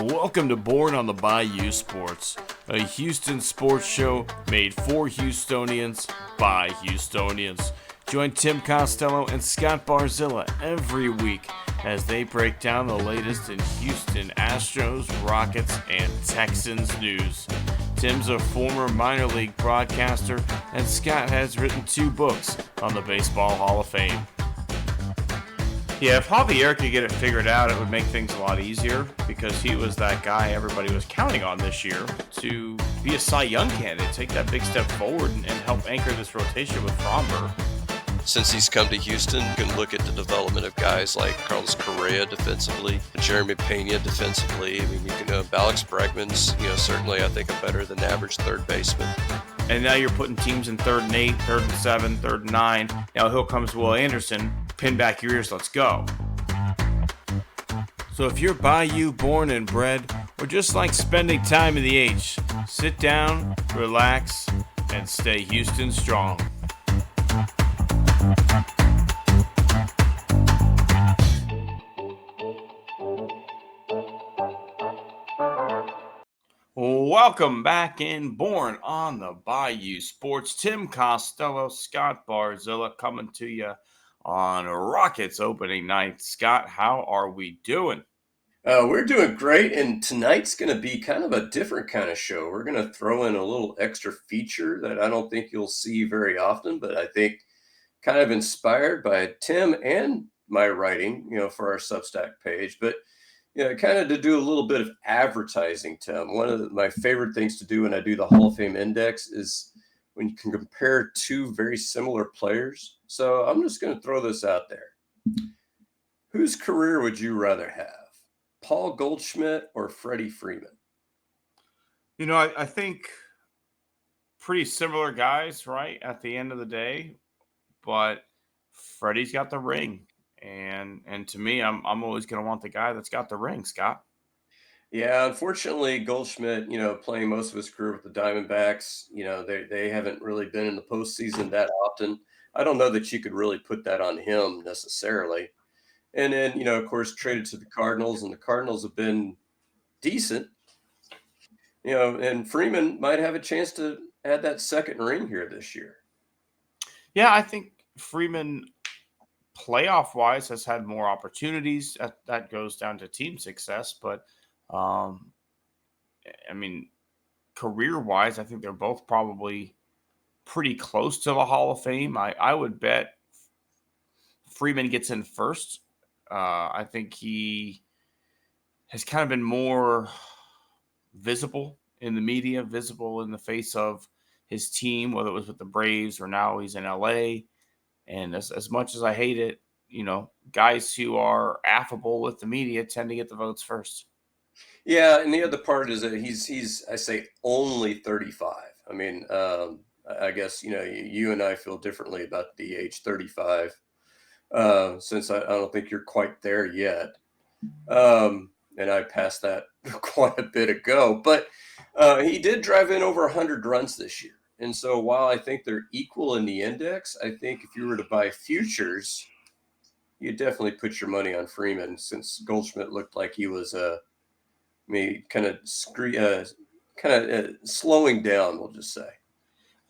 Welcome to Born on the Bayou Sports, a Houston sports show made for Houstonians by Houstonians. Join Tim Costello and Scott Barzilla every week as they break down the latest in Houston Astros, Rockets, and Texans news. Tim's a former minor league broadcaster, and Scott has written 2 books on the Baseball Hall of Fame. Yeah, if Javier could get it figured out, it would make things a lot easier because he was that guy everybody was counting on this year to be a Cy Young candidate, take that big step forward and help anchor this rotation with Fromber. Since he's come to Houston, you can look at the development of guys like Carlos Correa defensively, Jeremy Pena defensively. I mean, you can Alex Bregman's, certainly I think a better than average third baseman. And now you're putting teams in 3rd and 8, 3rd and 7, 3rd and 9. Now here comes Will Anderson. Pin back your ears, let's go. So if you're Bayou born and bred, or just like spending time in the H, sit down, relax, and stay Houston strong. Welcome back in Born on the Bayou Sports. Tim Costello, Scott Barzilla coming to you on Rockets opening night. Scott, how are we doing? We're doing great, and tonight's going to be kind of a different kind of show. We're going to throw in a little extra feature that I don't think you'll see very often, but I think kind of inspired by Tim and my writing, for our Substack page. But kind of to do a little bit of advertising, Tim. One of my favorite things to do when I do the Hall of Fame Index is when you can compare 2 very similar players. So I'm just going to throw this out there. Whose career would you rather have? Paul Goldschmidt or Freddie Freeman? I think pretty similar guys, right, at the end of the day. But Freddie's got the ring. And to me, I'm always going to want the guy that's got the ring, Scott. Yeah, unfortunately, Goldschmidt, playing most of his career with the Diamondbacks, they haven't really been in the postseason that often. I don't know that you could really put that on him necessarily. And then, of course, traded to the Cardinals, and the Cardinals have been decent. And Freeman might have a chance to add that second ring here this year. Yeah, I think Freeman, playoff-wise, has had more opportunities. That goes down to team success. But, career-wise, I think they're both probably pretty close to the Hall of Fame. I would bet Freeman gets in first. I think he has kind of been more visible in the media, visible in the face of his team, whether it was with the Braves or now he's in LA. And as much as I hate it, guys who are affable with the media tend to get the votes first. Yeah, and the other part is that he's I say only 35. I mean, I guess you and I feel differently about the age 35, since I don't think you're quite there yet, and I passed that quite a bit ago. But he did drive in over 100 runs this year. And so while I think they're equal in the index, I think if you were to buy futures, you definitely put your money on Freeman, since Goldschmidt looked like he was kind of slowing down, we'll just say.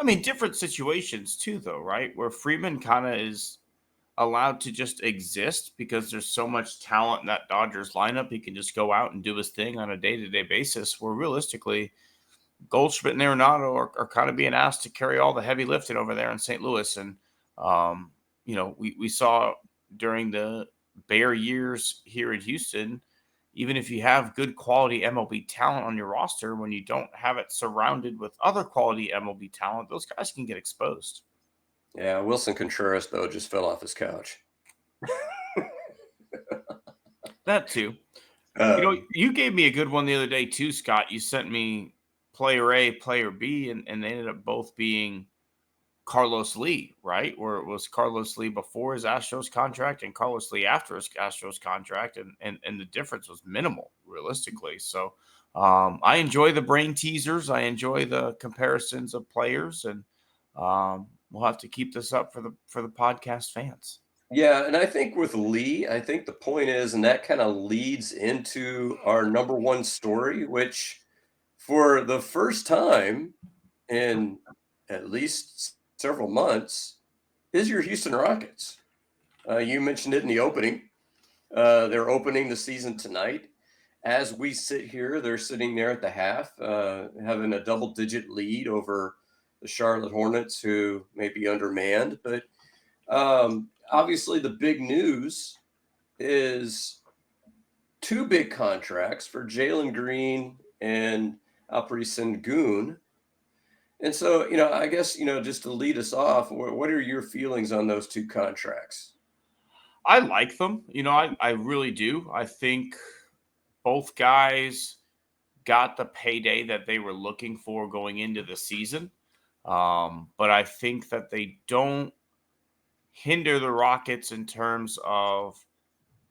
I mean, different situations too, though, right? Where Freeman kind of is allowed to just exist because there's so much talent in that Dodgers lineup. He can just go out and do his thing on a day-to-day basis, where realistically Goldschmidt and Arenado are kind of being asked to carry all the heavy lifting over there in St. Louis. And, we saw during the Bear years here in Houston, even if you have good quality MLB talent on your roster, when you don't have it surrounded with other quality MLB talent, those guys can get exposed. Yeah, Wilson Contreras, though, just fell off his couch. That too. You gave me a good one the other day too, Scott. You sent me player A, player B, and they ended up both being Carlos Lee, right? Where it was Carlos Lee before his Astros contract and Carlos Lee after his Astros contract, and the difference was minimal, realistically. So I enjoy the brain teasers. I enjoy the comparisons of players, and we'll have to keep this up for the podcast fans. Yeah, and I think with Lee, I think the point is, and that kind of leads into our number one story, which for the first time in at least several months is your Houston Rockets. You mentioned it in the opening. They're opening the season tonight. As we sit here, they're sitting there at the half, having a double-digit lead over the Charlotte Hornets, who may be undermanned. But obviously, the big news is two big contracts for Jalen Green and Alperen Şengün. And so, I guess, just to lead us off, what are your feelings on those two contracts? I like them. I really do. I think both guys got the payday that they were looking for going into the season. But I think that they don't hinder the Rockets in terms of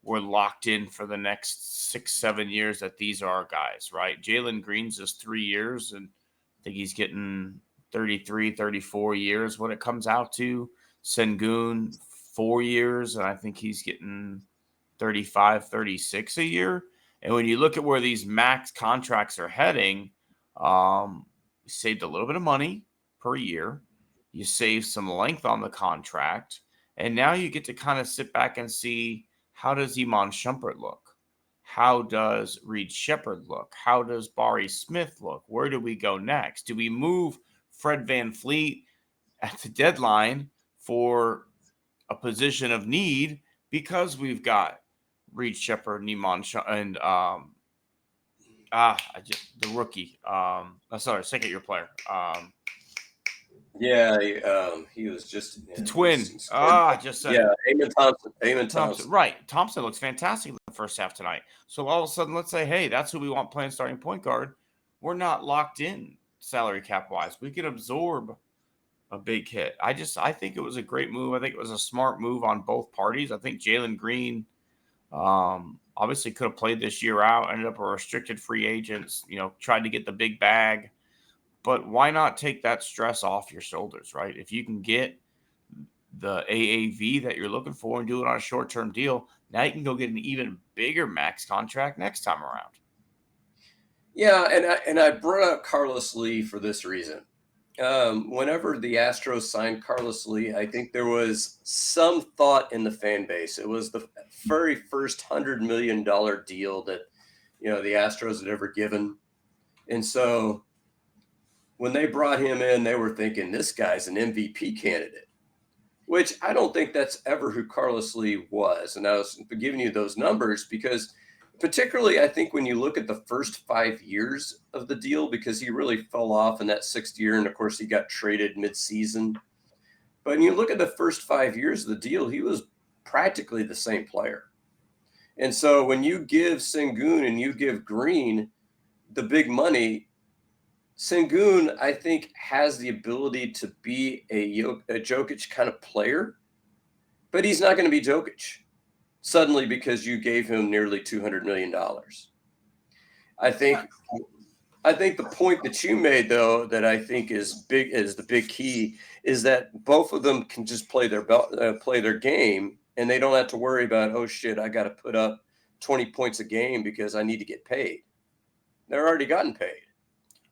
we're locked in for the next 6, 7 years that these are our guys, right? Jalen Green's just 3 years, and I think he's getting 33, 34 years when it comes out to. Şengün, 4 years, and I think he's getting 35, 36 a year. And when you look at where these max contracts are heading, you saved a little bit of money per year. You save some length on the contract. And now you get to kind of sit back and see, how does Iman Shumpert look? How does Reed Shepherd look? How does Barry Smith look? Where do we go next? Do we move Fred Van Fleet at the deadline for a position of need because we've got Reed Shepherd, and the rookie. Sorry, second year player. Yeah, he was just The he's twin. scored. I just said Yeah, it. Amon Thompson. Amon Thompson. Thompson. Right. Thompson looks fantastic in the first half tonight. So all of a sudden, let's say, hey, that's who we want playing starting point guard. We're not locked in salary cap wise. We can absorb a big hit. I think it was a great move. I think it was a smart move on both parties. I think Jalen Green obviously could have played this year out, ended up a restricted free agent, tried to get the big bag. But why not take that stress off your shoulders, right? If you can get the AAV that you're looking for and do it on a short-term deal, now you can go get an even bigger max contract next time around. Yeah, and I brought up Carlos Lee for this reason. Whenever the Astros signed Carlos Lee, I think there was some thought in the fan base. It was the very first $100 million deal that the Astros had ever given, and so when they brought him in, they were thinking this guy's an MVP candidate, which I don't think that's ever who Carlos Lee was. And I was giving you those numbers because, particularly, I think when you look at the first 5 years of the deal, because he really fell off in that sixth year. And of course, he got traded midseason. But when you look at the first 5 years of the deal, he was practically the same player. And so when you give Şengün and you give Green the big money, Şengün, I think, has the ability to be a Jokic kind of player, but he's not going to be Jokic suddenly because you gave him nearly $200 million. I think I think the point that you made, though, that I think is the big key, is that both of them can just play their game, and they don't have to worry about, oh shit, I got to put up 20 points a game because I need to get paid. They're already gotten paid.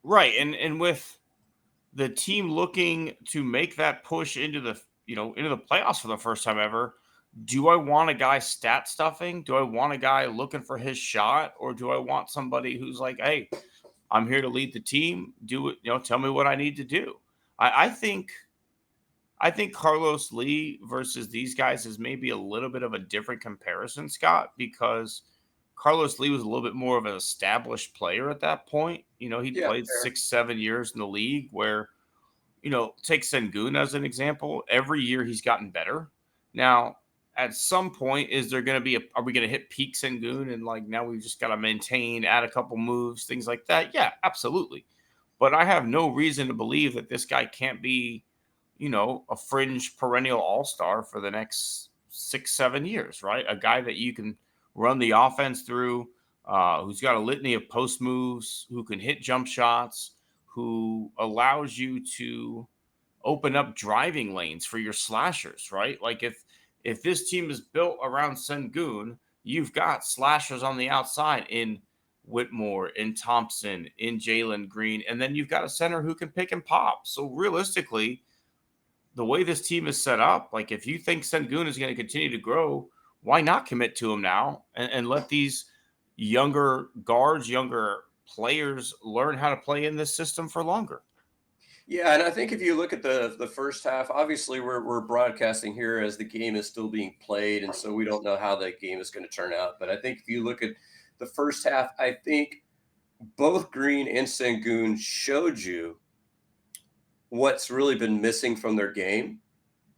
Right. And with the team looking to make that push into the playoffs for the first time ever, do I want a guy stat stuffing? Do I want a guy looking for his shot? Or do I want somebody who's like, hey, I'm here to lead the team. Do it, tell me what I need to do. I think Carlos Lee versus these guys is maybe a little bit of a different comparison, Scott, because Carlos Lee was a little bit more of an established player at that point. He'd Yeah, played fair. 6, 7 years in the league where, take Şengün as an example. Every year he's gotten better. Now, at some point, is there going to be are we going to hit peak Şengün and like now we've just got to maintain, add a couple moves, things like that? Yeah, absolutely. But I have no reason to believe that this guy can't be, a fringe perennial all-star for the next 6, 7 years, right? A guy that you can run the offense through, who's got a litany of post moves, who can hit jump shots, who allows you to open up driving lanes for your slashers, right? Like If this team is built around Şengün, you've got slashers on the outside in Whitmore, in Thompson, in Jalen Green, and then you've got a center who can pick and pop. So realistically, the way this team is set up, like if you think Şengün is going to continue to grow, why not commit to him now and let these younger guards, younger players learn how to play in this system for longer? Yeah, and I think if you look at the first half, obviously we're broadcasting here as the game is still being played, and so we don't know how that game is going to turn out. But I think if you look at the first half, I think both Green and Şengün showed you what's really been missing from their game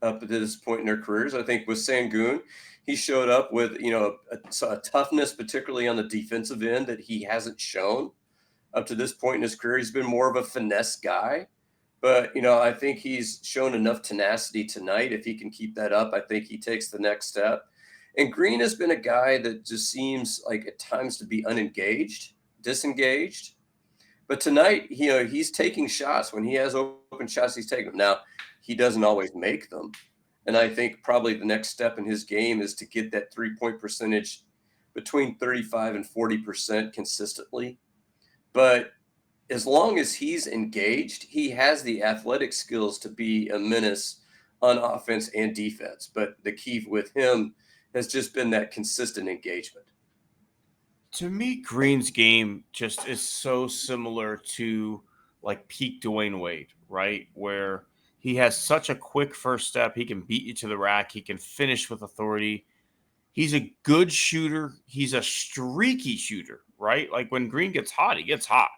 up to this point in their careers. I think with Şengün, he showed up with a toughness, particularly on the defensive end, that he hasn't shown up to this point in his career. He's been more of a finesse guy, but I think he's shown enough tenacity tonight. If he can keep that up, I think he takes the next step. And Green has been a guy that just seems like at times to be unengaged, disengaged. But tonight, he's taking shots. When he has open shots, he's taking them. Now, he doesn't always make them. And I think probably the next step in his game is to get that 3-point percentage between 35 and 40% consistently. But as long as he's engaged, he has the athletic skills to be a menace on offense and defense. But the key with him has just been that consistent engagement. To me, Green's game just is so similar to like peak Dwayne Wade, right? Where he has such a quick first step. He can beat you to the rack. He can finish with authority. He's a good shooter. He's a streaky shooter, right? Like when Green gets hot, he gets hot.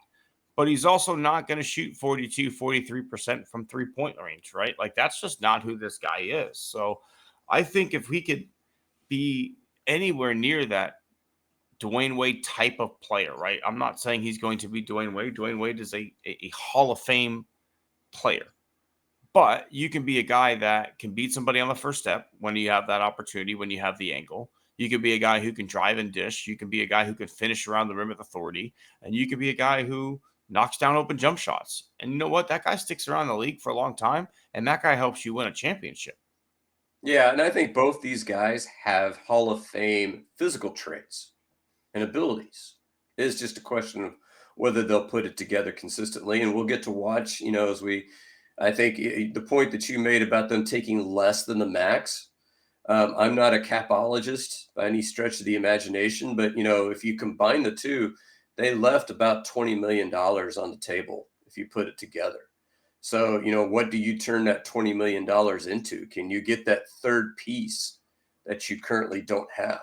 But he's also not going to shoot 42, 43% from 3-point range, right? Like that's just not who this guy is. So I think if we could be anywhere near that Dwayne Wade type of player, right? I'm not saying he's going to be Dwayne Wade. Dwayne Wade is a Hall of Fame player. But you can be a guy that can beat somebody on the first step when you have that opportunity, when you have the angle. You can be a guy who can drive and dish. You can be a guy who can finish around the rim with authority. And you can be a guy who knocks down open jump shots. And you know what? That guy sticks around the league for a long time, and that guy helps you win a championship. Yeah, and I think both these guys have Hall of Fame physical traits and abilities. It's just a question of whether they'll put it together consistently. And we'll get to watch, as I think the point that you made about them taking less than the max. I'm not a capologist by any stretch of the imagination, but if you combine the two, they left about $20 million on the table if you put it together. So, what do you turn that $20 million into? Can you get that third piece that you currently don't have?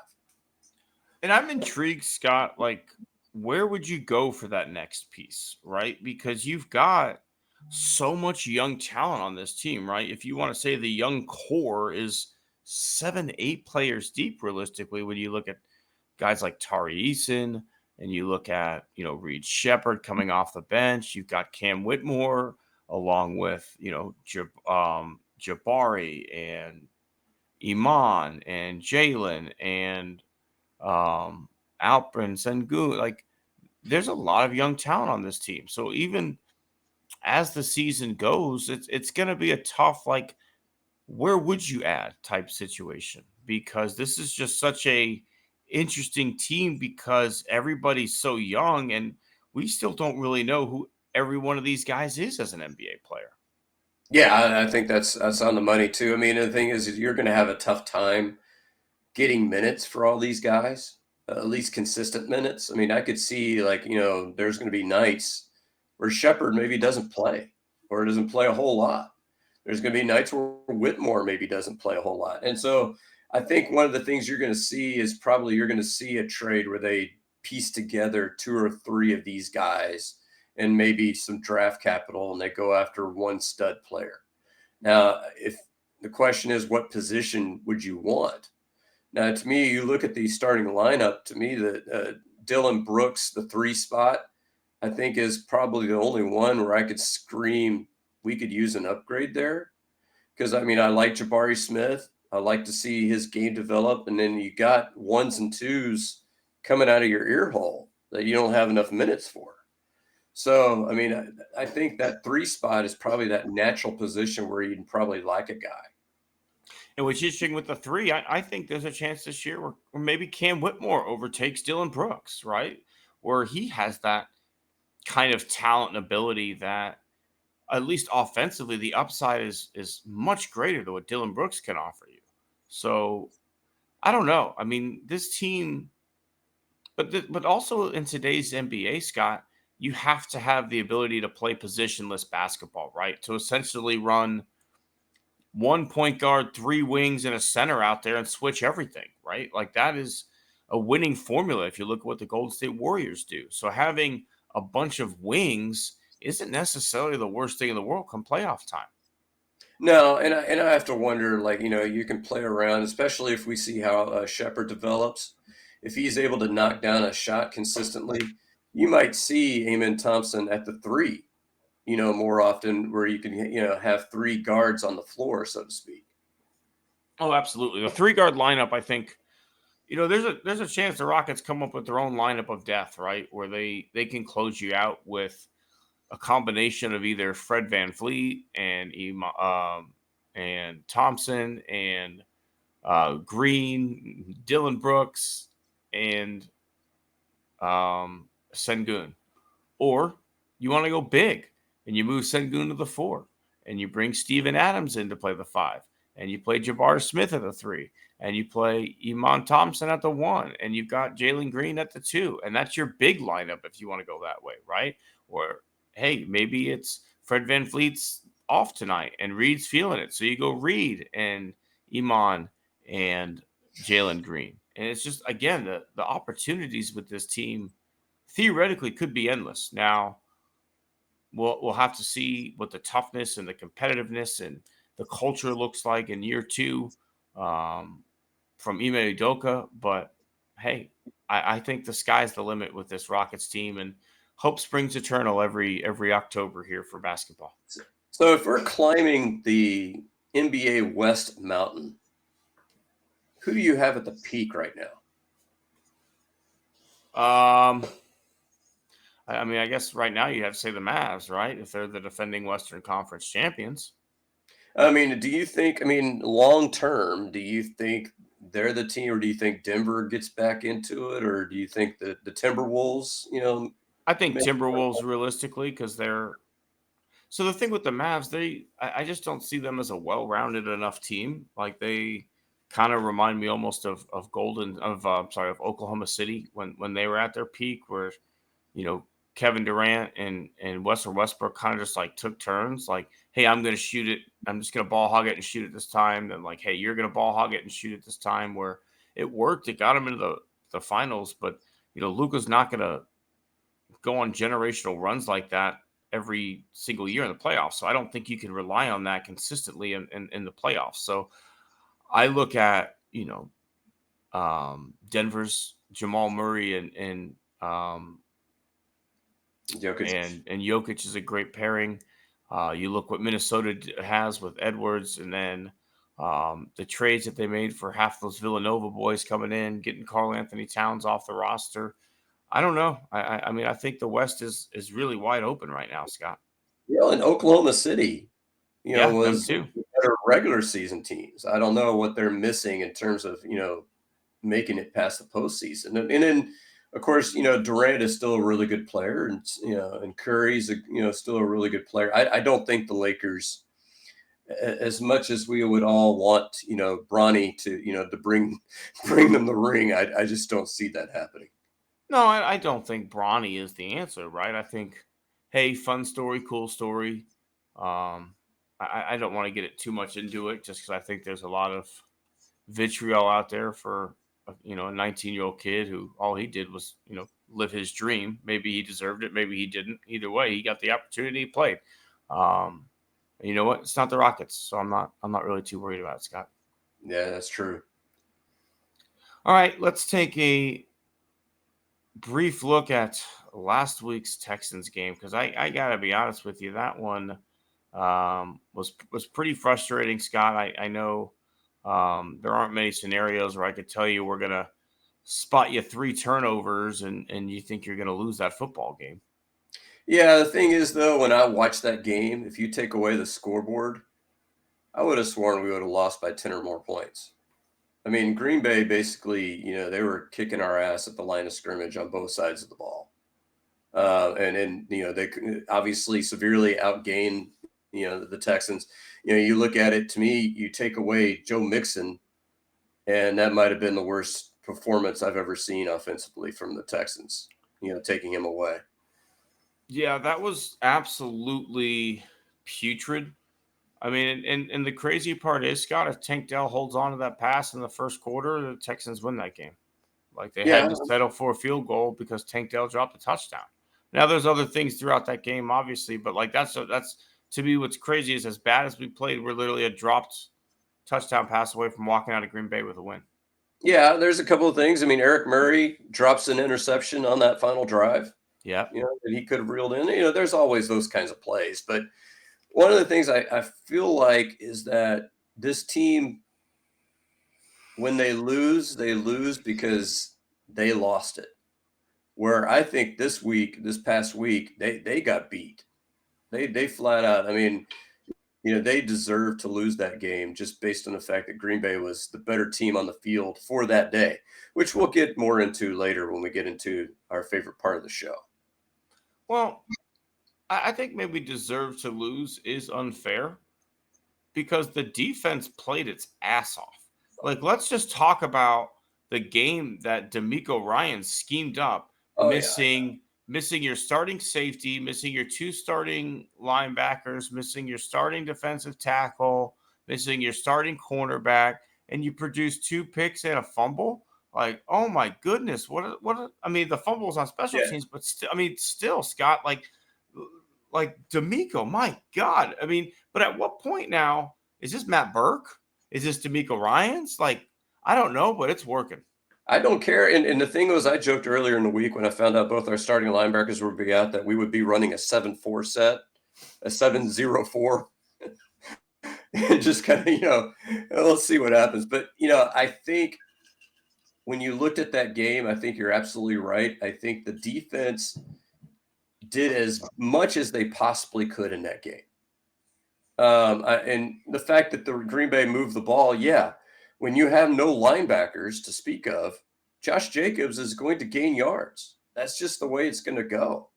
And I'm intrigued, Scott, like, where would you go for that next piece, right? Because you've got so much young talent on this team, right? If you want to say the young core is 7, 8 players deep, realistically, when you look at guys like Tari Eason and you look at, Reed Shepherd coming off the bench, you've got Cam Whitmore along with, Jabari and Iman and Jalen and Alperen, Şengün, like there's a lot of young talent on this team. So even as the season goes, it's gonna be a tough, like, where would you add type situation, because this is just such a interesting team because everybody's so young and we still don't really know who every one of these guys is as an NBA player. Yeah, I think that's on the money too. I mean, the thing is you're going to have a tough time getting minutes for all these guys, at least consistent minutes. I mean, I could see like, there's going to be nights where Shepard maybe doesn't play or doesn't play a whole lot. There's going to be nights where Whitmore maybe doesn't play a whole lot. And so I think one of the things you're going to see is probably you're going to see a trade where they piece together 2 or 3 of these guys and maybe some draft capital and they go after one stud player. Now, if the question is what position would you want? Now, to me, you look at the starting lineup, to me, that Dylan Brooks, the 3 spot, I think is probably the only one where I could scream we could use an upgrade there. Because, I mean, I like Jabari Smith. I like to see his game develop. And then you got 1s and 2s coming out of your ear hole that you don't have enough minutes for. So, I mean, I think that 3 spot is probably that natural position where you'd probably like a guy. And with Ishing with the three, I think there's a chance this year where maybe Cam Whitmore overtakes Dylan Brooks, right? Where he has that kind of talent and ability that, at least offensively, the upside is much greater than what Dylan Brooks can offer you. So I don't know. I mean, this team, but also in today's NBA, Scott, you have to have the ability to play positionless basketball, right? To essentially run one point guard, three wings, and a center out there and switch everything, right? Like that is a winning formula if you look at what the Golden State Warriors do. So having a bunch of wings isn't necessarily the worst thing in the world come playoff time. No, and I have to wonder, like, you can play around, especially if we see how Shepard develops. If he's able to knock down a shot consistently, you might see Amen Thompson at the three, more often, where you can, have three guards on the floor, so to speak. Oh, absolutely. The three guard lineup, I think, there's a chance the Rockets come up with their own lineup of death, right? Where they can close you out with a combination of either Fred Van Fleet and Thompson and Green, Dylan Brooks, and Şengün. Or you want to go big and you move Şengün to the 4 and you bring Steven Adams in to play the 5 and you play Jabbar Smith at the 3 and you play Iman Thompson at the 1 and you've got Jalen Green at the 2, and that's your big lineup if you want to go that way, right? Or hey, maybe it's Fred Van Fleet's off tonight and Reed's feeling it, so you go Reed and Iman and Jalen Green. And it's just, again, the opportunities with this team theoretically could be endless. Now, we'll have to see what the toughness and the competitiveness and the culture looks like in year two from Ime Udoka. But hey, I think the sky's the limit with this Rockets team, and hope springs eternal every October here for basketball. So if we're climbing the NBA West mountain, who do you have at the peak right now? I mean, I guess right now you have to say the Mavs, right? If they're the defending Western Conference champions. I mean, do you think, long term, do you think they're the team, or do you think Denver gets back into it, or do you think that the Timberwolves, I think make Timberwolves realistically, because they're so the thing with the Mavs, I just don't see them as a well-rounded enough team. Like they kind of remind me almost of Oklahoma City when they were at their peak, where you know Kevin Durant and Russell Westbrook kind of just like took turns. Like, hey, I'm going to shoot it. I'm just going to ball hog it and shoot it this time. Then like, hey, you're going to ball hog it and shoot it this time. Where it worked, it got them into the finals. But Luka's not going to go on generational runs like that every single year in the playoffs. So I don't think you can rely on that consistently in the playoffs. So I look at, Denver's Jamal Murray Jokic? and Jokic is a great pairing. You look what Minnesota has with Edwards, and then the trades that they made for half those Villanova boys coming in, getting Karl Anthony Towns off the roster. I don't know. I mean, I think the West is really wide open right now, Scott. In Oklahoma City, Yeah, them was too. better regular season teams. I don't know what they're missing in terms of, making it past the postseason. And then, of course, Durant is still a really good player, and and Curry's still a really good player. I don't think the Lakers, as much as we would all want, Bronny to to bring bring them the ring, I just don't see that happening. No, I don't think Bronny is the answer, right? I think, hey, fun story, cool story. Um, I don't want to get it too much into it, just because I think there's a lot of vitriol out there for a 19-year-old kid who all he did was live his dream. Maybe he deserved it, maybe he didn't. Either way, he got the opportunity, he played. And you know what? It's not the Rockets, so I'm not really too worried about it, Scott. Yeah, that's true. All right, let's take a brief look at last week's Texans game, because I gotta be honest with you, that one was pretty frustrating, Scott. I know there aren't many scenarios where I could tell you we're gonna spot you 3 turnovers and you think you're gonna lose that football game. Yeah, the thing is, though, when I watch that game, if you take away the scoreboard, I would have sworn we would have lost by 10 or more points. I mean, Green Bay basically, they were kicking our ass at the line of scrimmage on both sides of the ball. And they obviously severely outgained, the Texans. You look at it, to me, you take away Joe Mixon, and that might have been the worst performance I've ever seen offensively from the Texans, taking him away. Yeah, that was absolutely putrid. I mean, and the crazy part is, Scott, if Tank Dell holds on to that pass in the first quarter, the Texans win that game. Like they had Yeah. to settle for a field goal because Tank Dell dropped a touchdown. Now there's other things throughout that game, obviously, but like that's to me what's crazy is as bad as we played, we're literally a dropped touchdown pass away from walking out of Green Bay with a win. Yeah, there's a couple of things. I mean, Eric Murray drops an interception on that final drive, Yeah. that he could have reeled in. There's always those kinds of plays. But one of the things I feel like is that this team, when they lose because they lost it. Where I think this past week, they got beat. They flat out, I mean, they deserve to lose that game just based on the fact that Green Bay was the better team on the field for that day, which we'll get more into later when we get into our favorite part of the show. Well, I think maybe deserve to lose is unfair because the defense played its ass off. Like, let's just talk about the game that D'Amico Ryan schemed up, Oh, missing your starting safety, missing your two starting linebackers, missing your starting defensive tackle, missing your starting cornerback, and you produce two picks and a fumble. Like, oh my goodness, I mean, the fumble was on special yeah. teams, but still, Scott, like D'Amico, my God. I mean, but at what point now is this Matt Burke? Is this D'Amico Ryans? Like, I don't know, but it's working. I don't care. And the thing was, I joked earlier in the week when I found out both our starting linebackers would be out that we would be running a 7-4 set, a 7-0-4. Just kind of, let's see what happens. But, I think when you looked at that game, I think you're absolutely right. I think the defense did as much as they possibly could in that game. And the fact that the Green Bay moved the ball, yeah, when you have no linebackers to speak of, Josh Jacobs is going to gain yards. That's just the way it's going to go.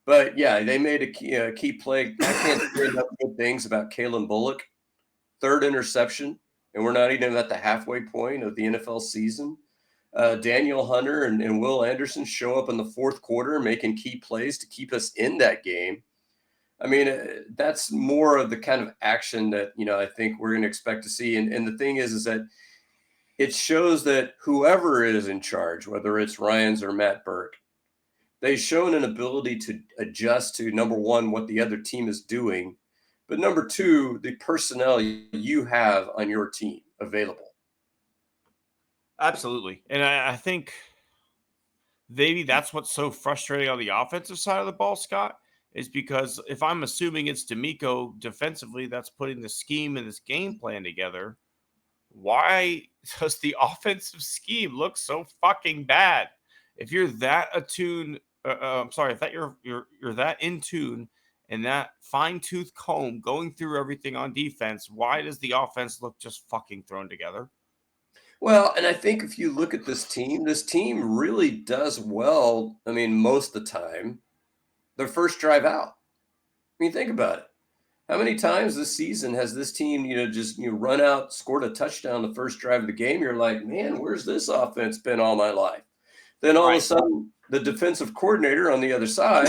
But yeah, they made a key play. I can't say enough good things about Kalen Bullock. Third interception, and we're not even at the halfway point of the NFL season. Daniel Hunter and Will Anderson show up in the fourth quarter, making key plays to keep us in that game. I mean, that's more of the kind of action that, I think we're going to expect to see. And the thing is that it shows that whoever is in charge, whether it's Ryans or Matt Burke, they've shown an ability to adjust to, number one, what the other team is doing, but number two, the personnel you have on your team available. Absolutely. And I think maybe that's what's so frustrating on the offensive side of the ball, Scott, is because if I'm assuming it's D'Amico defensively that's putting the scheme and this game plan together, why does the offensive scheme look so fucking bad? If you're that attuned, if that you're that in tune and that fine tooth comb going through everything on defense, why does the offense look just fucking thrown together? Well, and I think if you look at this team really does well. I mean, most of the time, their first drive out. I mean, think about it. How many times this season has this team, just run out, scored a touchdown the first drive of the game? You're like, man, where's this offense been all my life? Then all of a sudden, the defensive coordinator on the other side,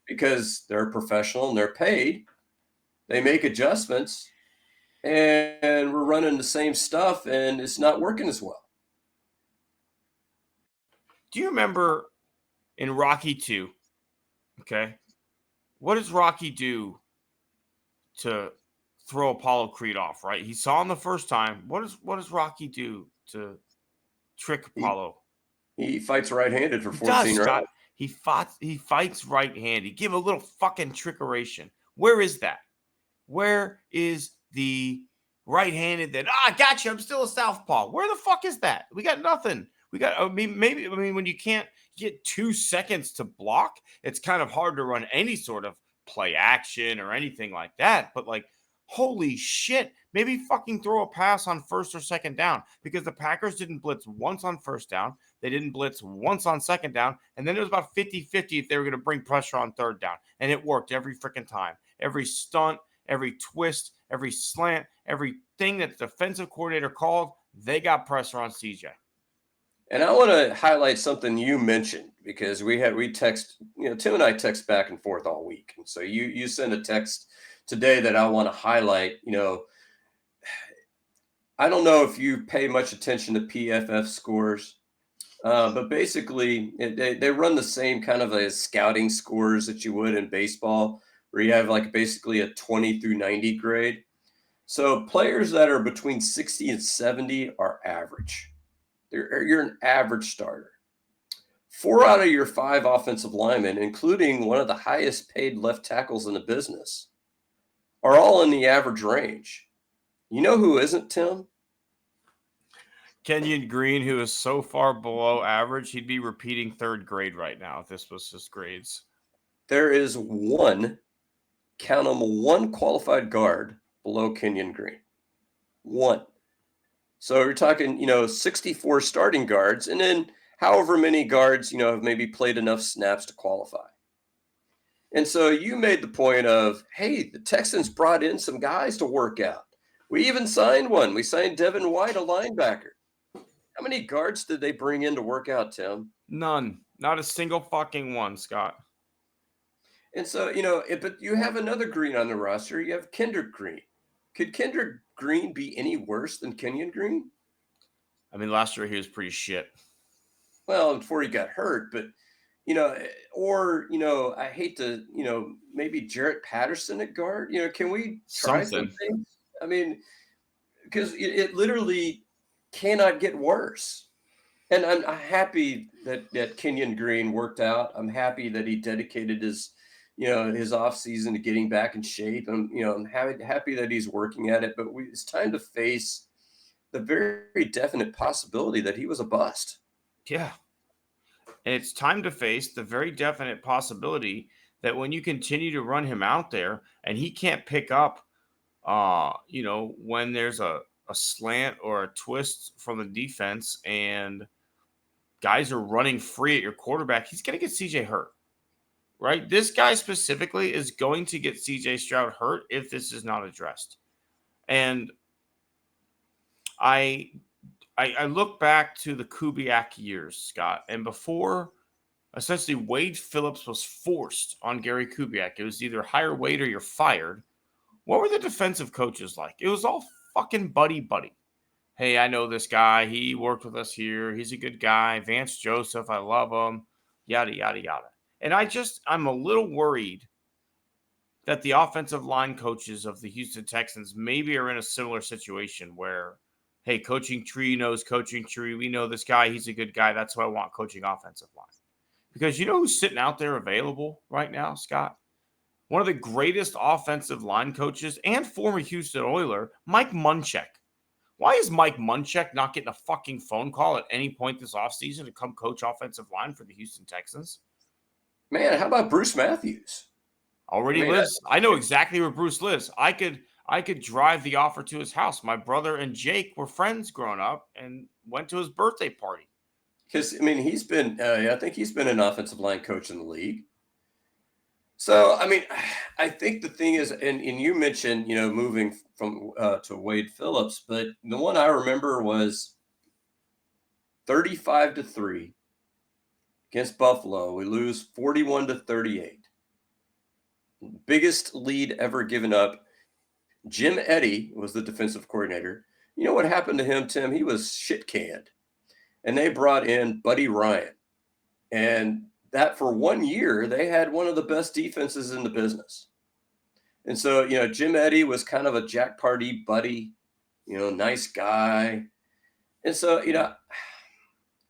because they're professional and they're paid, they make adjustments, and we're running the same stuff, and it's not working as well. Do you remember in Rocky 2? Okay. What does Rocky do to throw Apollo Creed off, right? He saw him the first time. What does Rocky do to trick He, Apollo? he fights right-handed for He 14 does, Scott. rounds. He fights right-handed. Give him a little fucking trickeration. Where is that? Where is the right-handed that gotcha, I'm still a southpaw? Where the fuck is that? We got nothing. When you can't get 2 seconds to block, it's kind of hard to run any sort of play action or anything like that. But like Holy shit. Maybe fucking throw a pass on first or second down, because the Packers didn't blitz once on first down. They didn't blitz once on second down. And then it was about 50-50 if they were going to bring pressure on third down. And it worked every freaking time. Every stunt, every twist, every slant, everything that the defensive coordinator called, they got pressure on CJ. And I want to highlight something you mentioned, because we text, Tim and I text back and forth all week. And so you send a text today that I want to highlight. I don't know if you pay much attention to PFF scores, but basically they run the same kind of as scouting scores that you would in baseball, where you have like basically a 20 through 90 grade. So players that are between 60 and 70 are average. You're an average starter. 4 out of your 5 offensive linemen, including one of the highest paid left tackles in the business, are all in the average range. You know who isn't, Tim? Kenyon Green, who is so far below average, he'd be repeating third grade right now if this was his grades. There is one, count them, one qualified guard below Kenyon Green. One. So you're talking, 64 starting guards, and then however many guards, have maybe played enough snaps to qualify. And so you made the point of, hey, the Texans brought in some guys to work out. We even signed one. We signed Devin White, a linebacker. How many guards did they bring in to work out, Tim? None. Not a single fucking one, Scott. And so, but you have another Green on the roster. You have Kendrick Green. Could Kendrick Green be any worse than Kenyon Green? I mean, last year he was pretty shit. Well, before he got hurt, but, I hate to, maybe Jarrett Patterson at guard. Can we try some things? I mean, because it literally cannot get worse. And I'm happy that Kenyon Green worked out. I'm happy that he dedicated his offseason to getting back in shape. And, I'm happy that he's working at it. But it's time to face the very definite possibility that he was a bust. Yeah. And it's time to face the very definite possibility that when you continue to run him out there and he can't pick up, when there's a slant or a twist from the defense and guys are running free at your quarterback, he's going to get CJ hurt, right? This guy specifically is going to get CJ Stroud hurt if this is not addressed. And I look back to the Kubiak years, Scott, and before essentially Wade Phillips was forced on Gary Kubiak, it was either hire Wade or you're fired. What were the defensive coaches like? It was all fucking buddy. Hey, I know this guy. He worked with us here. He's a good guy. Vance Joseph, I love him. Yada, yada, yada. And I'm a little worried that the offensive line coaches of the Houston Texans maybe are in a similar situation where, hey, coaching tree knows coaching tree. We know this guy. He's a good guy. That's who I want coaching offensive line. Because you know who's sitting out there available right now, Scott? One of the greatest offensive line coaches and former Houston Oiler, Mike Munchak. Why is Mike Munchak not getting a fucking phone call at any point this offseason to come coach offensive line for the Houston Texans? Man, how about Bruce Matthews? Already lives. I know exactly where Bruce lives. I could drive the offer to his house. My brother and Jake were friends growing up and went to his birthday party. Because, he's been, I think he's been an offensive line coach in the league. So, I think the thing is, and you mentioned, moving from to Wade Phillips, but the one I remember was 35-3 against Buffalo. We lose 41-38. Biggest lead ever given up. Jim Eddy was the defensive coordinator. You know what happened to him, Tim? He was shit canned. And they brought in Buddy Ryan. And that for 1 year, they had one of the best defenses in the business. And so, Jim Eddy was kind of a Jack Pardee buddy, nice guy. And so,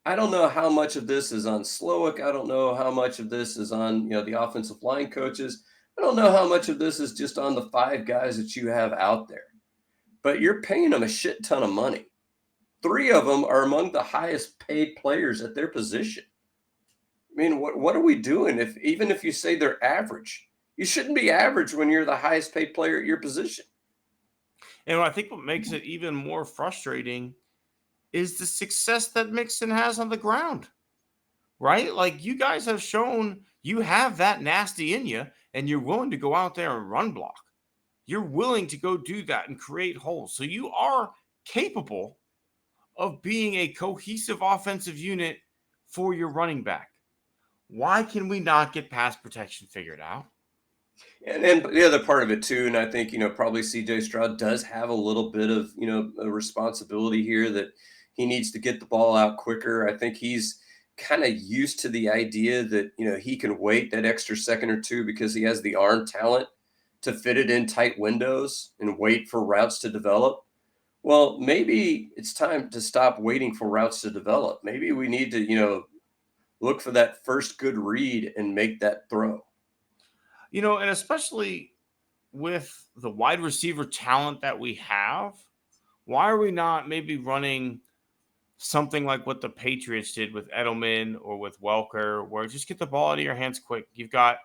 I don't know how much of this is on Slowick. I don't know how much of this is on, the offensive line coaches. I don't know how much of this is just on the 5 guys that you have out there. But you're paying them a shit ton of money. 3 of them are among the highest paid players at their position. What are we doing? Even if you say they're average, you shouldn't be average when you're the highest paid player at your position. And I think what makes it even more frustrating is the success that Mixon has on the ground, right? Like you guys have shown you have that nasty in you and you're willing to go out there and run block. You're willing to go do that and create holes. So you are capable of being a cohesive offensive unit for your running back. Why can we not get pass protection figured out? And the other part of it too, and I think probably C.J. Stroud does have a little bit of a responsibility here that he needs to get the ball out quicker. I think he's kind of used to the idea that he can wait that extra second or two because he has the arm talent to fit it in tight windows and wait for routes to develop. Well, maybe it's time to stop waiting for routes to develop. Maybe we need to look for that first good read and make that throw. And especially with the wide receiver talent that we have, why are we not maybe running something like what the Patriots did with Edelman or with Welker, where just get the ball out of your hands quick? You've got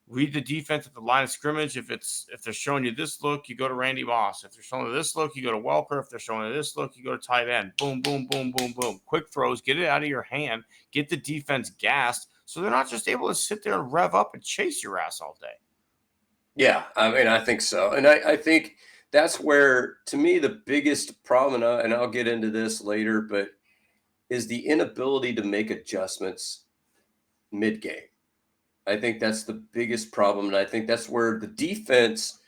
read the defense at the line of scrimmage. If they're showing you this look, you go to Randy Moss. If they're showing you this look, you go to Welker. If they're showing you this look, you go to tight end. Boom, boom, boom, boom, boom. Quick throws, get it out of your hand, get the defense gassed, so they're not just able to sit there and rev up and chase your ass all day. Yeah, I mean, I think so. And I think that's where, to me, the biggest problem, and I'll get into this later, but is the inability to make adjustments mid-game. I think that's the biggest problem. And I think that's where the defense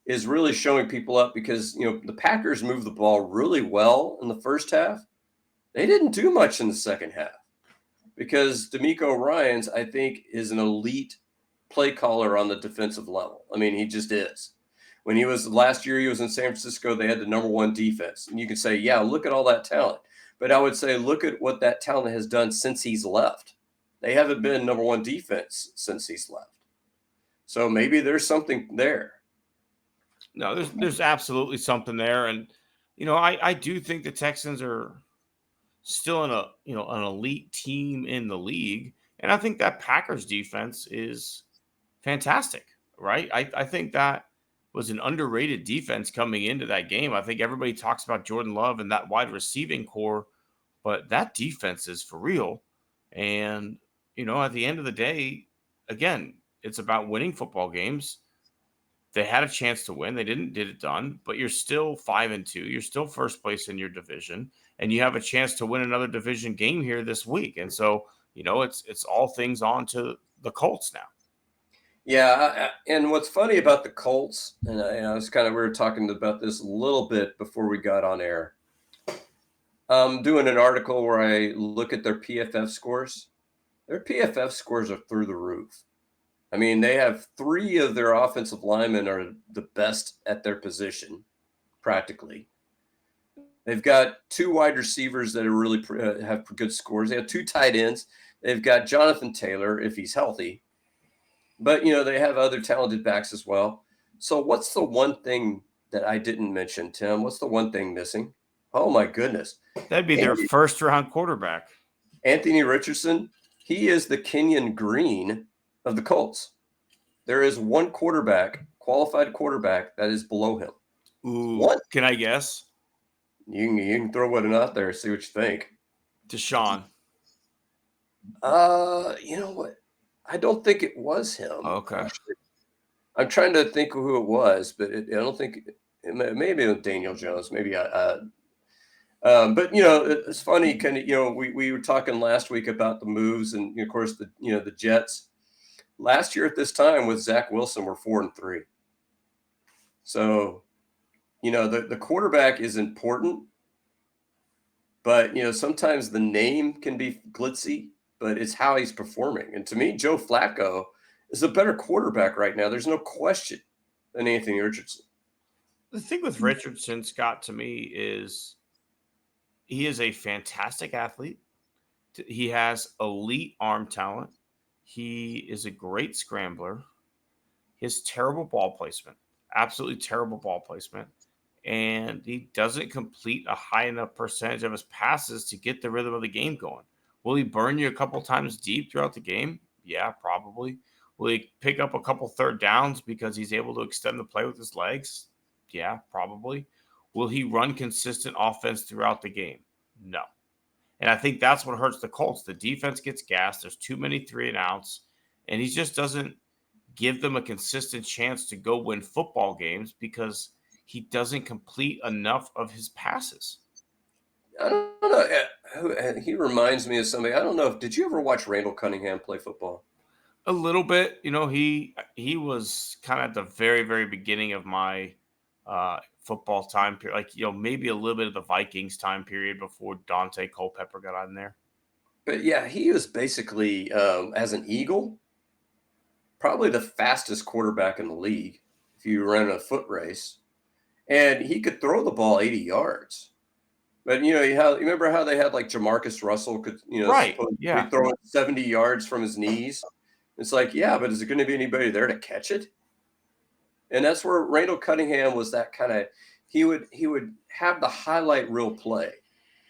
is really showing people up because, the Packers moved the ball really well in the first half. They didn't do much in the second half because DeMeco Ryans, I think, is an elite play caller on the defensive level. I mean, he just is. When he was last year, he was in San Francisco, they had the number one defense. And you can say, yeah, look at all that talent. But I would say, look at what that talent has done since he's left. They haven't been number one defense since he's left. So maybe there's something there. No, there's absolutely something there. And, I do think the Texans are still in an elite team in the league. And I think that Packers defense is fantastic, right? I think that was an underrated defense coming into that game. I think everybody talks about Jordan Love and that wide receiving core, but that defense is for real. And, at the end of the day, again, it's about winning football games. They had a chance to win. They didn't get it done, but you're still 5-2. You're still first place in your division, and you have a chance to win another division game here this week. And so, it's all things on to the Colts now. Yeah, and what's funny about the Colts, and I was we were talking about this a little bit before we got on air. I'm doing an article where I look at their PFF scores. Their PFF scores are through the roof. I mean, they have 3 of their offensive linemen are the best at their position, practically. They've got 2 wide receivers that are really have good scores. They have 2 tight ends. They've got Jonathan Taylor, if he's healthy. But, they have other talented backs as well. So what's the one thing that I didn't mention, Tim? What's the one thing missing? Oh, my goodness. That'd be their first-round quarterback. Anthony Richardson, he is the Kenyon Green of the Colts. There is one qualified quarterback, that is below him. Ooh, what? Can I guess? You can throw one out there, see what you think. Deshaun. You know what? I don't think it was him. Okay. Actually. I'm trying to think of who it was, but I don't think maybe it was Daniel Jones. Maybe but it's funny. We were talking last week about the moves, and of course the Jets. Last year at this time with Zach Wilson, we're 4-3. So, the quarterback is important, but sometimes the name can be glitzy, but it's how he's performing. And to me, Joe Flacco is a better quarterback right now. There's no question than Anthony Richardson. The thing with Richardson, Scott, to me is he is a fantastic athlete. He has elite arm talent. He is a great scrambler. He has terrible ball placement, absolutely terrible ball placement. And he doesn't complete a high enough percentage of his passes to get the rhythm of the game going. Will he burn you a couple times deep throughout the game? Yeah, probably. Will he pick up a couple third downs because he's able to extend the play with his legs? Yeah, probably. Will he run consistent offense throughout the game? No. And I think that's what hurts the Colts. The defense gets gassed. There's too many 3-and-outs, and he just doesn't give them a consistent chance to go win football games because he doesn't complete enough of his passes. I don't know. He reminds me of somebody. I don't know. Did you ever watch Randall Cunningham play football? A little bit, he was kind of at the very, very beginning of my football time period, like maybe a little bit of the Vikings time period before Dante Culpepper got on there. But yeah, he was basically as an Eagle, probably the fastest quarterback in the league if you ran a foot race, and he could throw the ball 80 yards. But you remember how they had like Jamarcus Russell could Right. supposedly Yeah. throw it 70 yards from his knees. It's like, yeah, but is there going to be anybody there to catch it? And that's where Randall Cunningham was that kind of. He would have the highlight reel play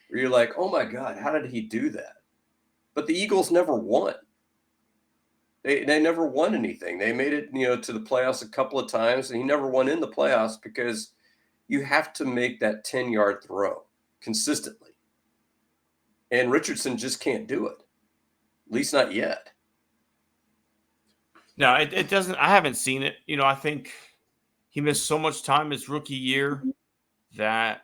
where you're like, oh my God, how did he do that? But the Eagles never won. They never won anything. They made it to the playoffs a couple of times, and he never won in the playoffs because you have to make that 10-yard throw consistently. And Richardson just can't do it, at least not yet. No, it doesn't. I haven't seen it. I think he missed so much time his rookie year that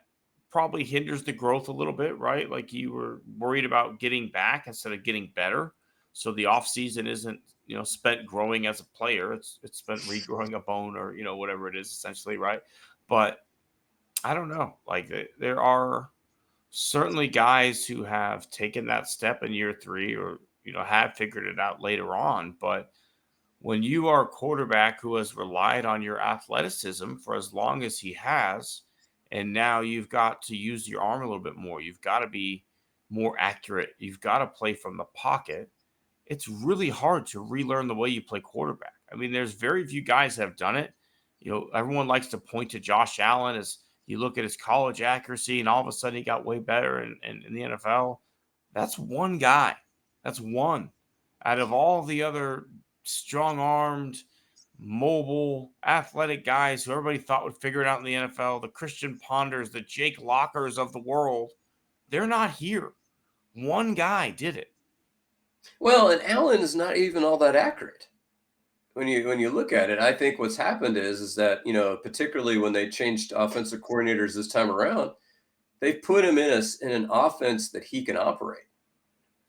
probably hinders the growth a little bit, right? Like you were worried about getting back instead of getting better. So the offseason isn't, spent growing as a player. It's spent regrowing a bone or, whatever it is essentially, right? But I don't know. Like there are certainly guys who have taken that step in year 3 or, have figured it out later on. But when you are a quarterback who has relied on your athleticism for as long as he has, and now you've got to use your arm a little bit more, you've got to be more accurate, you've got to play from the pocket, it's really hard to relearn the way you play quarterback. I mean, there's very few guys that have done it. Everyone likes to point to Josh Allen as you look at his college accuracy, and all of a sudden he got way better in the NFL. That's one guy. That's one out of all the other strong-armed, mobile, athletic guys who everybody thought would figure it out in the NFL, the Christian Ponders, the Jake Lockers of the world. They're not here. One guy did it. Well, and Allen is not even all that accurate. When you look at it, I think what's happened is that, particularly when they changed offensive coordinators this time around, they've put him in an offense that he can operate.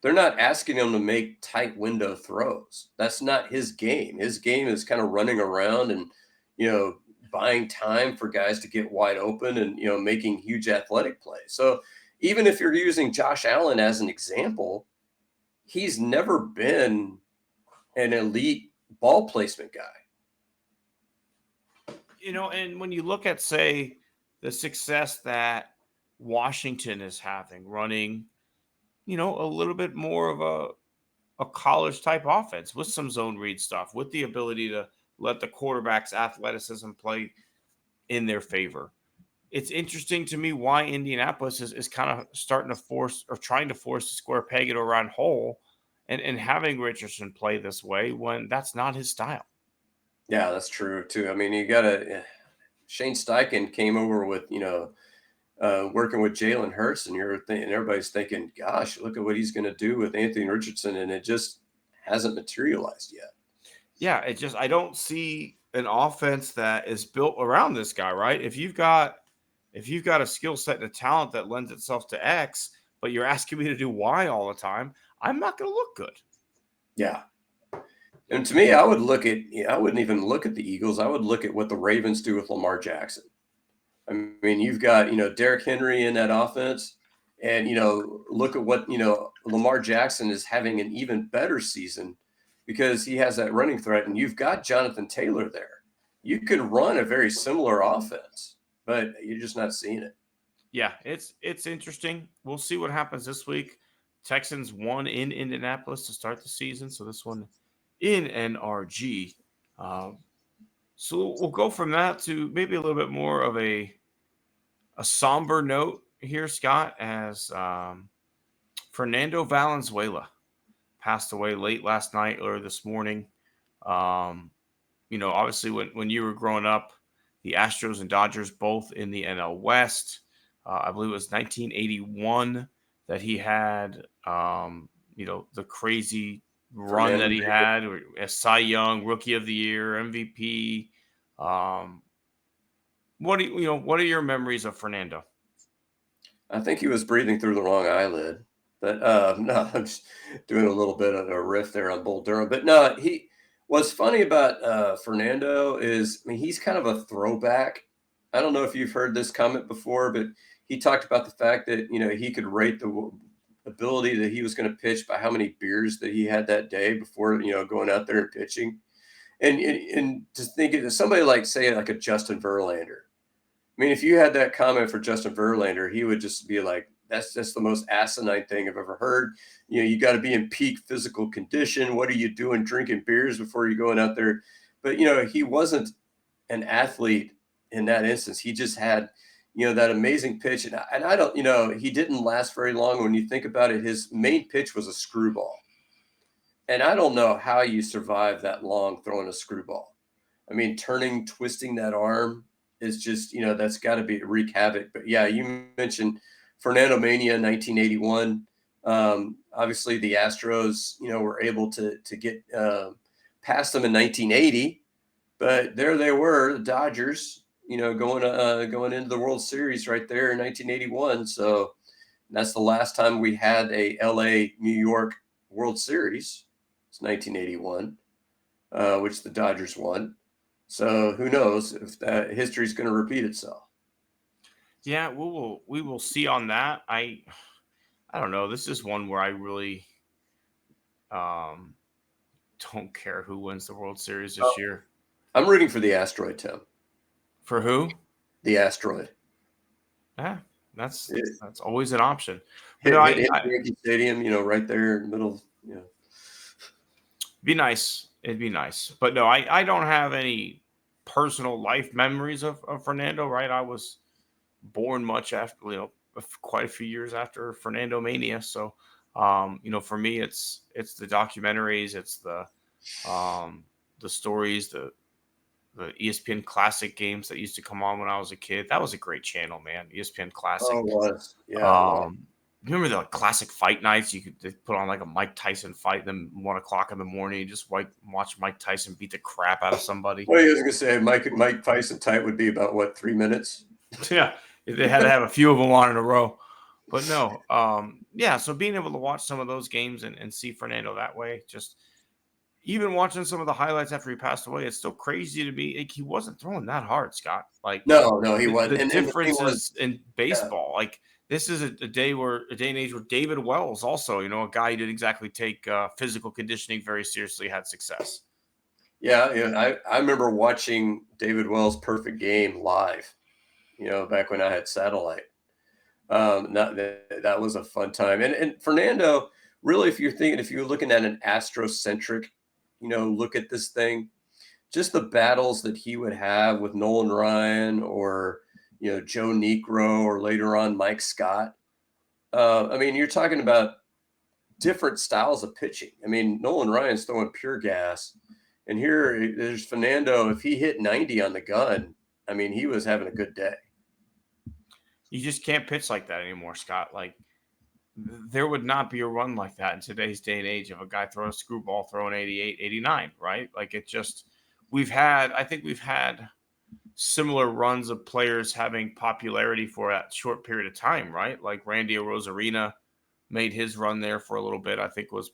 They're not asking him to make tight window throws. That's not his game. His game is kind of running around and, buying time for guys to get wide open and, making huge athletic plays. So even if you're using Josh Allen as an example, he's never been an elite ball placement guy. And when you look at, say, the success that Washington is having running, a little bit more of a college type offense with some zone read stuff, with the ability to let the quarterback's athleticism play in their favor. It's interesting to me why Indianapolis is kind of starting to force or trying to force the square peg into a round hole and having Richardson play this way when that's not his style. Yeah, that's true too. I mean, you got to. Shane Steichen came over with working with Jalen Hurts, and everybody's thinking, "Gosh, look at what he's going to do with Anthony Richardson," and it just hasn't materialized yet. Yeah, I don't see an offense that is built around this guy, right? If you've got a skill set and a talent that lends itself to X, but you're asking me to do Y all the time, I'm not going to look good. Yeah. And to me, I wouldn't even look at the Eagles. I would look at what the Ravens do with Lamar Jackson. I mean, you've got, Derrick Henry in that offense, and, look at what, Lamar Jackson is having an even better season because he has that running threat, and you've got Jonathan Taylor there. You could run a very similar offense, but you're just not seeing it. Yeah, it's interesting. We'll see what happens this week. Texans won in Indianapolis to start the season, so this one in NRG. So we'll go from that to maybe a little bit more of a somber note here, Scott, as Fernando Valenzuela passed away late last night or this morning. Obviously when you were growing up, the Astros and Dodgers both in the NL West. I believe it was 1981 that he had, the crazy run that Fernando. he had, a Cy Young, Rookie of the Year, MVP. What are your memories of Fernando? I think he was breathing through the wrong eyelid. But no, I'm just doing a little bit of a riff there on Bull Durham. But no, what's funny about Fernando is, I mean, he's kind of a throwback. I don't know if you've heard this comment before, but he talked about the fact that, he could rate the ability that he was going to pitch by how many beers that he had that day before, going out there and pitching. And just think of somebody like, say, like a Justin Verlander. I mean, if you had that comment for Justin Verlander, he would just be like, that's just the most asinine thing I've ever heard. You got to be in peak physical condition. What are you doing drinking beers before you're going out there? But, he wasn't an athlete in that instance. He just had, that amazing pitch. And I don't, he didn't last very long. When you think about it, his main pitch was a screwball. And I don't know how you survive that long throwing a screwball. I mean, twisting that arm is just, that's got to be wreak havoc. But yeah, you mentioned Fernandomania 1981. Obviously, the Astros, were able to get past them in 1980, but there they were, the Dodgers, going into the World Series right there in 1981. So that's the last time we had a LA New York World Series. It's 1981, which the Dodgers won. So who knows if that history is going to repeat itself? Yeah, we will see on that. I don't know. This is one where I really um, don't care who wins the World Series this year. I'm rooting for the asteroid, Tim. For who? The asteroid. Yeah, that's always an option. But no, Hit Yankee Stadium, right there in the middle. Be nice. It'd be nice. But no, I don't have any personal life memories of Fernando, right? I was born much after, quite a few years after Fernandomania. So, for me, it's the documentaries, it's the stories, the ESPN Classic games that used to come on when I was a kid. That was a great channel, man. ESPN Classic. Oh, it was. Yeah. Remember the classic fight nights? You could put on like a Mike Tyson fight, then 1:00 in the morning, you just watch Mike Tyson beat the crap out of somebody. Well, I was going to say Mike Tyson tight would be about what, 3 minutes? Yeah, they had to have a few of them on in a row. But no, yeah. So being able to watch some of those games and see Fernando that way, just even watching some of the highlights after he passed away, it's still crazy to me. Like, he wasn't throwing that hard, Scott. Like, No, he wasn't. The And differences in baseball, like this is a day and age where David Wells also, a guy who didn't exactly take physical conditioning very seriously, had success. Yeah, I remember watching David Wells' perfect game live, back when I had satellite. That was a fun time. And Fernando, really, if you're looking at an astrocentric, look at this thing, just the battles that he would have with Nolan Ryan or, Joe Negro or later on Mike Scott. I mean, you're talking about different styles of pitching. I mean, Nolan Ryan's throwing pure gas. And here there's Fernando. If he hit 90 on the gun, I mean, he was having a good day. You just can't pitch like that anymore, Scott. Like, there would not be a run like that in today's day and age of a guy throwing a screwball, throwing 88, 89, right? Like, I think we've had similar runs of players having popularity for a short period of time, right? Like Randy Arozarena made his run there for a little bit. I think was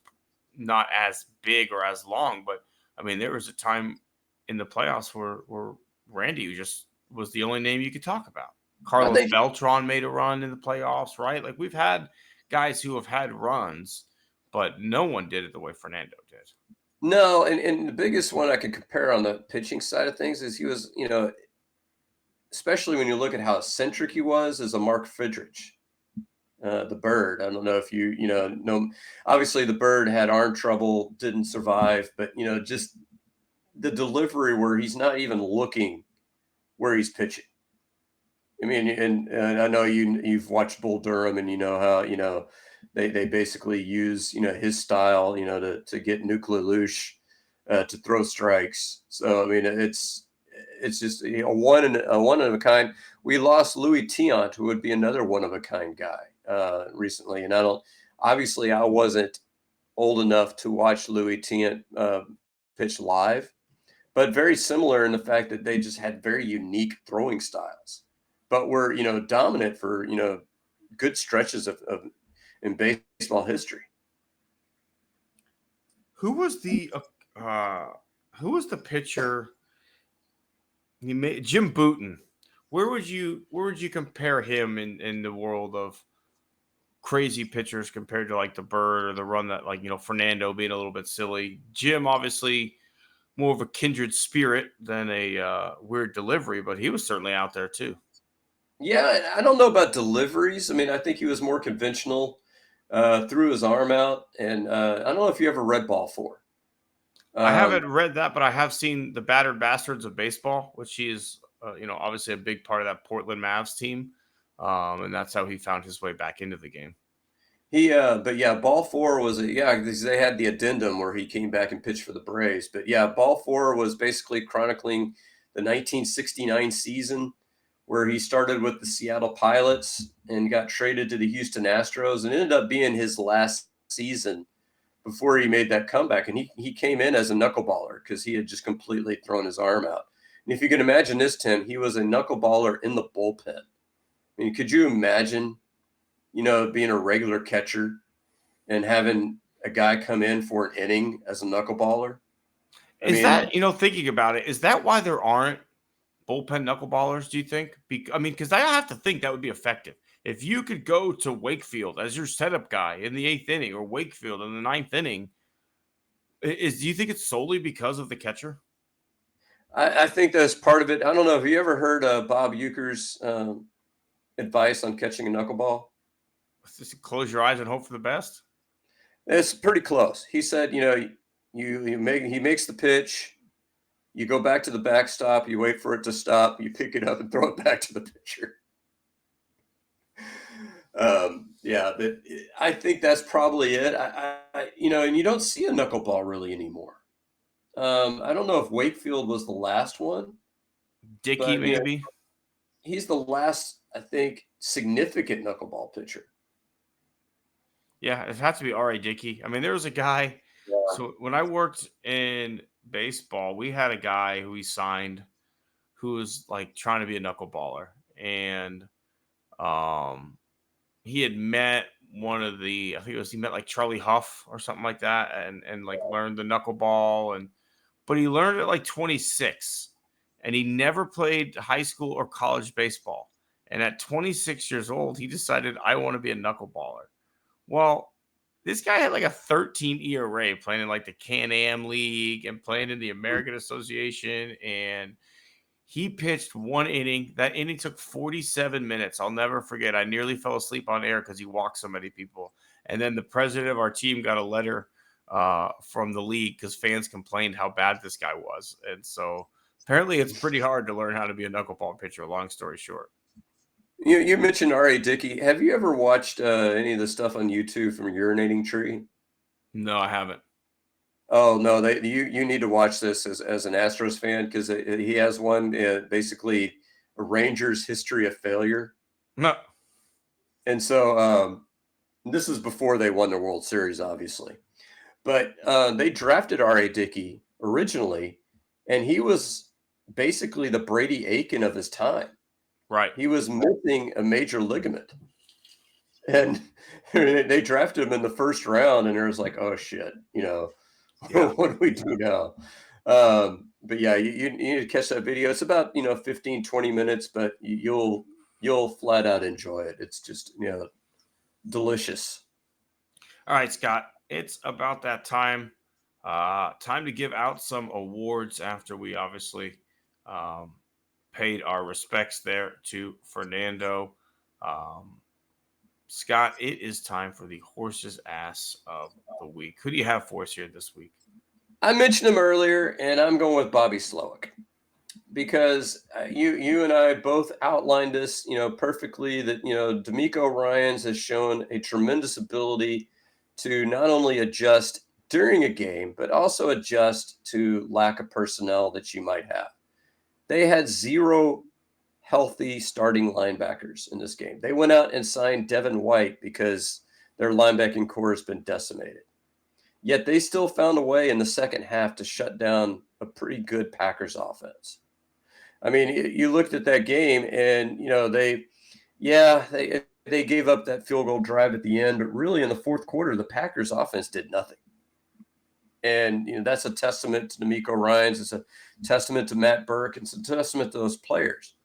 not as big or as long, but I mean, there was a time in the playoffs where Randy just was the only name you could talk about. Carlos Beltran made a run in the playoffs, right? Like, we've had guys who have had runs, but no one did it the way Fernando did. No, and the biggest one I could compare on the pitching side of things is he was, especially when you look at how eccentric he was, as a Mark Fidrich, the Bird. I don't know if you know. Obviously, the Bird had arm trouble, didn't survive, but just the delivery where he's not even looking where he's pitching. I mean, and I know you've watched Bull Durham, and you know how they basically use his style to get Nuclear Lush to throw strikes. So I mean, it's just a one of a kind. We lost Louis Tiant, who would be another one of a kind guy recently, and I wasn't old enough to watch Louis Tiant pitch live, but very similar in the fact that they just had very unique throwing styles, but were dominant for good stretches of in baseball history. Who was the pitcher? He made Jim Bouton. Where would you compare him in the world of crazy pitchers compared to like the Bird or the run that Fernando being a little bit silly? Jim obviously more of a kindred spirit than a weird delivery, but he was certainly out there too. Yeah, I don't know about deliveries. I mean, I think he was more conventional, threw his arm out, and I don't know if you ever read Ball 4. I haven't read that, but I have seen the Battered Bastards of Baseball, which he is, obviously a big part of that Portland Mavs team, and that's how he found his way back into the game. But yeah, Ball 4 was because they had the addendum where he came back and pitched for the Braves. But yeah, Ball 4 was basically chronicling the 1969 season where he started with the Seattle Pilots and got traded to the Houston Astros, and ended up being his last season before he made that comeback. And he came in as a knuckleballer because he had just completely thrown his arm out. And if you can imagine this, Tim, he was a knuckleballer in the bullpen. I mean, could you imagine, being a regular catcher and having a guy come in for an inning as a knuckleballer? Thinking about it, is that why there aren't bullpen knuckleballers, do you think? Because I have to think that would be effective. If you could go to Wakefield as your setup guy in the 8th inning or Wakefield in the 9th inning, do you think it's solely because of the catcher? I think that's part of it. I don't know. Have you ever heard Bob Euchre's advice on catching a knuckleball? Just close your eyes and hope for the best? It's pretty close. He said, he makes the pitch, you go back to the backstop, you wait for it to stop, you pick it up and throw it back to the pitcher. I think that's probably it. And you don't see a knuckleball really anymore. I don't know if Wakefield was the last one. Dickey, maybe. He's the last, I think, significant knuckleball pitcher. Yeah, it had to be R.A. Dickey. I mean, there was a guy. Yeah. So when I worked in baseball, we had a guy who we signed who was like trying to be a knuckleballer. And he had met he met like Charlie Huff or something like that and like learned the knuckleball. But he learned at like 26 and he never played high school or college baseball. And at 26 years old, he decided, I want to be a knuckleballer. Well, this guy had like a 13 ERA playing in like the Can-Am League and playing in the American Association. And he pitched one inning. That inning took 47 minutes. I'll never forget. I nearly fell asleep on air because he walked so many people. And then the president of our team got a letter from the league because fans complained how bad this guy was. And so apparently it's pretty hard to learn how to be a knuckleball pitcher, long story short. You mentioned R.A. Dickey. Have you ever watched any of the stuff on YouTube from Urinating Tree? No, I haven't. Oh no, you need to watch this as an Astros fan because he has one basically a Rangers history of failure. No. And so this is before they won the World Series, obviously, but they drafted R.A. Dickey originally, and he was basically the Brady Aiken of his time. Right. He was missing a major ligament. And they drafted him in the first round, and it was like, oh shit, what do we do now? But yeah, you need to catch that video. It's about 15, 20 minutes, but you'll flat out enjoy it. It's just delicious. All right, Scott, it's about that time. Time to give out some awards after we obviously paid our respects there to Fernando. Scott, it is time for the horse's ass of the week. Who do you have for us here this week? I mentioned him earlier, and I'm going with Bobby Slowick because you and I both outlined this, perfectly. That D'Amico Ryans has shown a tremendous ability to not only adjust during a game, but also adjust to lack of personnel that you might have. They had 0 healthy starting linebackers in this game. They went out and signed Devin White because their linebacking core has been decimated. Yet they still found a way in the second half to shut down a pretty good Packers offense. I mean, you looked at that game and, they gave up that field goal drive at the end, but really in the fourth quarter, the Packers offense did nothing. And, that's a testament to D'Amico Ryans. It's a testament to Matt Burke. It's a testament to those players.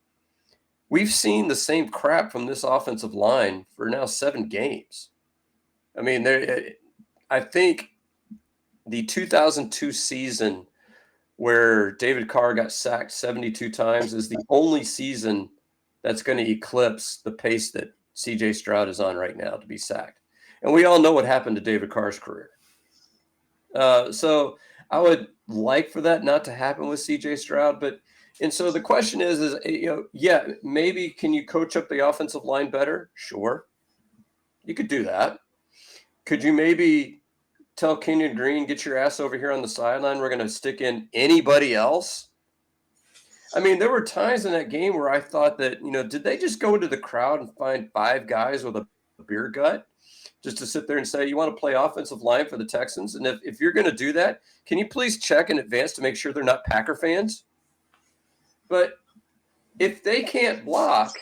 We've seen the same crap from this offensive line for now 7 games. I mean, I think the 2002 season where David Carr got sacked 72 times is the only season that's going to eclipse the pace that C.J. Stroud is on right now to be sacked. And we all know what happened to David Carr's career. So I would like for that not to happen with C.J. Stroud, and so the question is, maybe can you coach up the offensive line better? Sure. You could do that. Could you maybe tell Kenyon Green, get your ass over here on the sideline? We're going to stick in anybody else. I mean, there were times in that game where I thought that, did they just go into the crowd and find 5 guys with a beer gut just to sit there and say, you want to play offensive line for the Texans? And if you're going to do that, can you please check in advance to make sure they're not Packer fans? But if they can't block,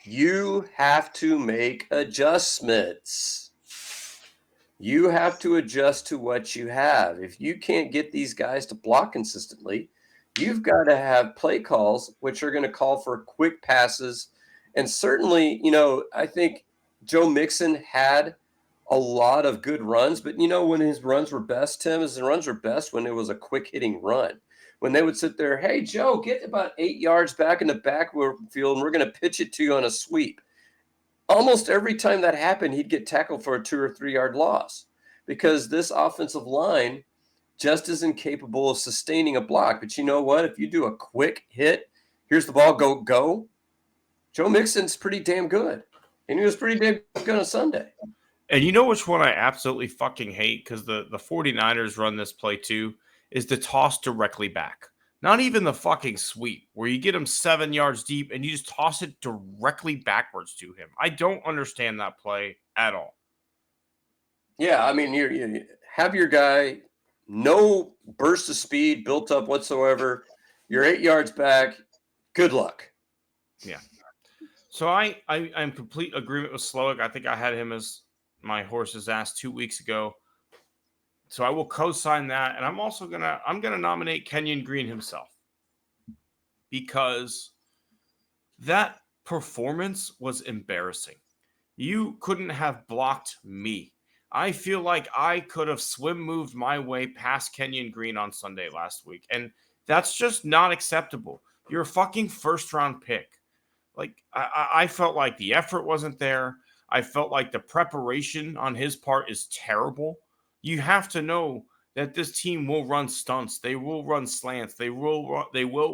you have to make adjustments. You have to adjust to what you have. If you can't get these guys to block consistently, you've got to have play calls, which are going to call for quick passes. And certainly, I think Joe Mixon had a lot of good runs, but when his runs were best, Tim, his runs were best when it was a quick hitting run. When they would sit there, hey, Joe, get about 8 yards back in the backfield, and we're going to pitch it to you on a sweep. Almost every time that happened, he'd get tackled for a 2 or 3 yard loss because this offensive line just isn't capable of sustaining a block. But you know what? If you do a quick hit, here's the ball, go. Joe Mixon's pretty damn good. And he was pretty damn good on Sunday. And you know which one I absolutely fucking hate, because the 49ers run this play too, is the toss directly back. Not even the fucking sweep, where you get him 7 yards deep and you just toss it directly backwards to him. I don't understand that play at all. Yeah, I mean, you have your guy, no burst of speed built up whatsoever. You're 8 yards back. Good luck. Yeah. So I'm in complete agreement with Slowick. I think I had him as my horse's ass 2 weeks ago. So I will co-sign that, and I'm also gonna nominate Kenyon Green himself, because that performance was embarrassing. You couldn't have blocked me. I feel like I could have swim moved my way past Kenyon Green on Sunday last week, and that's just not acceptable. You're a fucking first round pick. Like, I felt like the effort wasn't there. I felt like the preparation on his part is terrible. You have to know that this team will run stunts. They will run slants. They will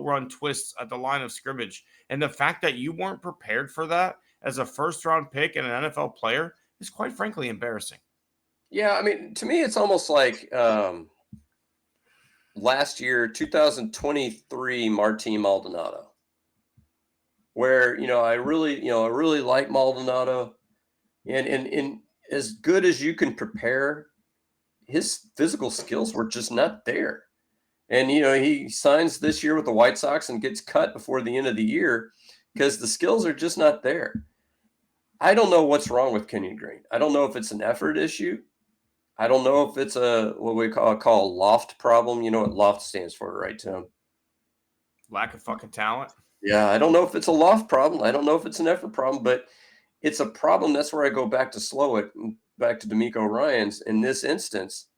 run twists at the line of scrimmage. And the fact that you weren't prepared for that as a first-round pick and an NFL player is quite frankly embarrassing. Yeah, I mean, to me, it's almost like last year, 2023, Martin Maldonado, where I really like Maldonado, and as good as you can prepare, his physical skills were just not there. And he signs this year with the White Sox and gets cut before the end of the year because the skills are just not there. I don't know what's wrong with Kenyon Green. I don't know if it's an effort issue. I don't know if it's what we call a loft problem. You know what loft stands for, right, Tim? Lack of fucking talent. Yeah, I don't know if it's a loft problem. I don't know if it's an effort problem, but it's a problem. That's where I go back to Slowick, back to D'Amico Ryans. In this instance,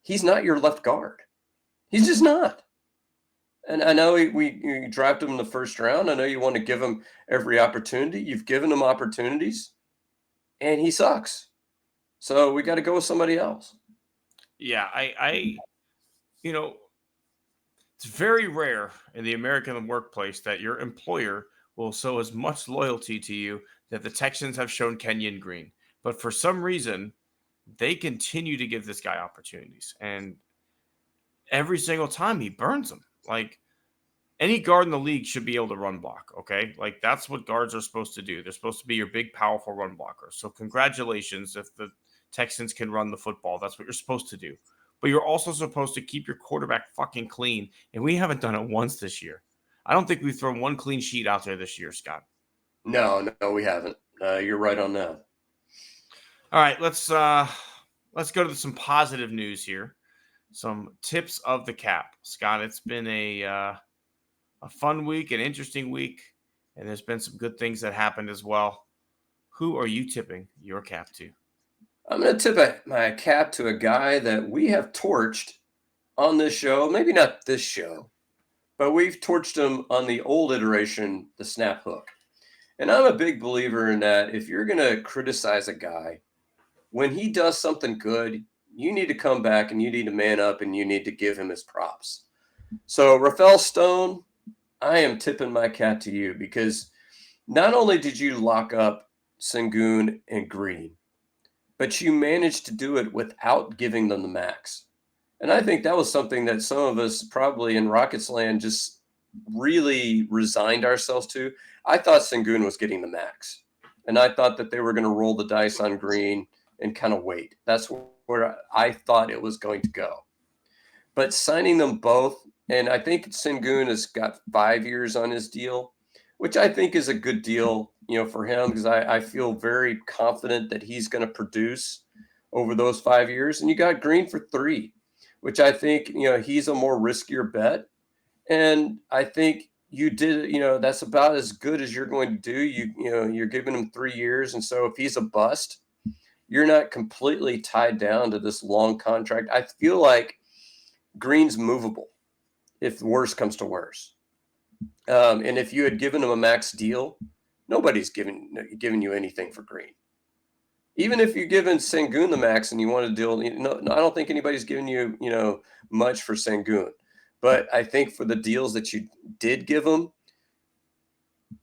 he's not your left guard. He's just not. And I know we drafted him in the first round. I know you want to give him every opportunity. You've given him opportunities, and he sucks. So we got to go with somebody else. Yeah, it's very rare in the American workplace that your employer will show as much loyalty to you that the Texans have shown Kenyon Green. But for some reason, they continue to give this guy opportunities. And every single time he burns them. Like, any guard in the league should be able to run block, okay? Like, that's what guards are supposed to do. They're supposed to be your big, powerful run blocker. So congratulations if the Texans can run the football. That's what you're supposed to do. But you're also supposed to keep your quarterback fucking clean, and we haven't done it once this year. I don't think we've thrown one clean sheet out there this year, Scott. No, we haven't. You're right on that. All right, let's go to some positive news here. Some tips of the cap, Scott. It's been a fun week, an interesting week, and there's been some good things that happened as well. Who are you tipping your cap to? I'm going to tip my cap to a guy that we have torched on this show. Maybe not this show, but we've torched him on the old iteration, the snap hook. And I'm a big believer in that. If you're going to criticize a guy, when he does something good, you need to come back and you need to man up and you need to give him his props. So, Rafael Stone, I am tipping my cap to you because not only did you lock up Şengün and Green, but you managed to do it without giving them the max. And I think that was something that some of us probably in Rockets land just really resigned ourselves to. I thought Şengün was getting the max, and I thought that they were going to roll the dice on Green and kind of wait. That's where I thought it was going to go. But signing them both, and I think Şengün has got 5 years on his deal, which I think is a good deal, for him because I feel very confident that he's going to produce over those 5 years. And you got Green for 3, which I think, he's a more riskier bet. And I think you did, that's about as good as you're going to do. You're giving him 3 years. And so if he's a bust, you're not completely tied down to this long contract. I feel like Green's movable if worse comes to worse. And if you had given him a max deal, nobody's giving you anything for Green. Even if you're giving Şengün the max and you want to deal, I don't think anybody's giving you, much for Şengün. But I think for the deals that you did give him,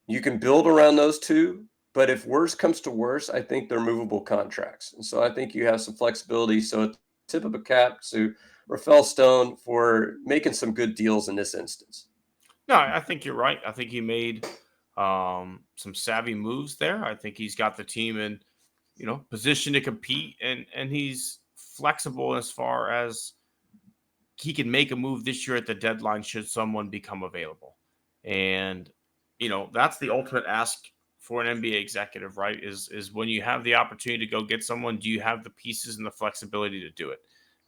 you can build around those two. But if worse comes to worse, I think they're movable contracts. And so I think you have some flexibility. So a tip of a cap to Rafael Stone for making some good deals in this instance. No, I think you're right. I think he made some savvy moves there. I think he's got the team in, position to compete, and he's flexible as far as he can make a move this year at the deadline should someone become available. And, that's the ultimate ask for an NBA executive, right? Is when you have the opportunity to go get someone, do you have the pieces and the flexibility to do it?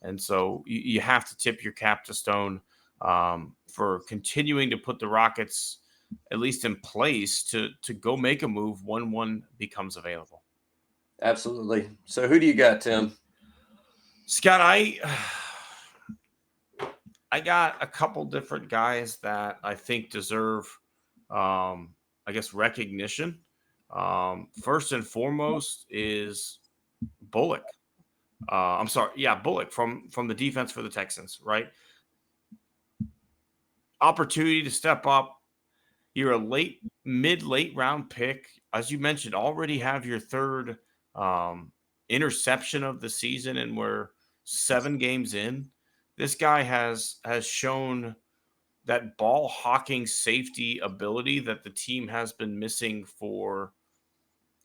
And so you have to tip your cap to Stone for continuing to put the Rockets at least in place to go make a move when one becomes available. Absolutely. So who do you got, Tim? Scott, I got a couple different guys that I think deserve, recognition. First and foremost is Bullock. Bullock from the defense for the Texans, right? Opportunity to step up. You're a mid-late round pick. As you mentioned, already have your third interception of the season, and we're 7 games in. This guy has shown that ball hawking safety ability that the team has been missing for,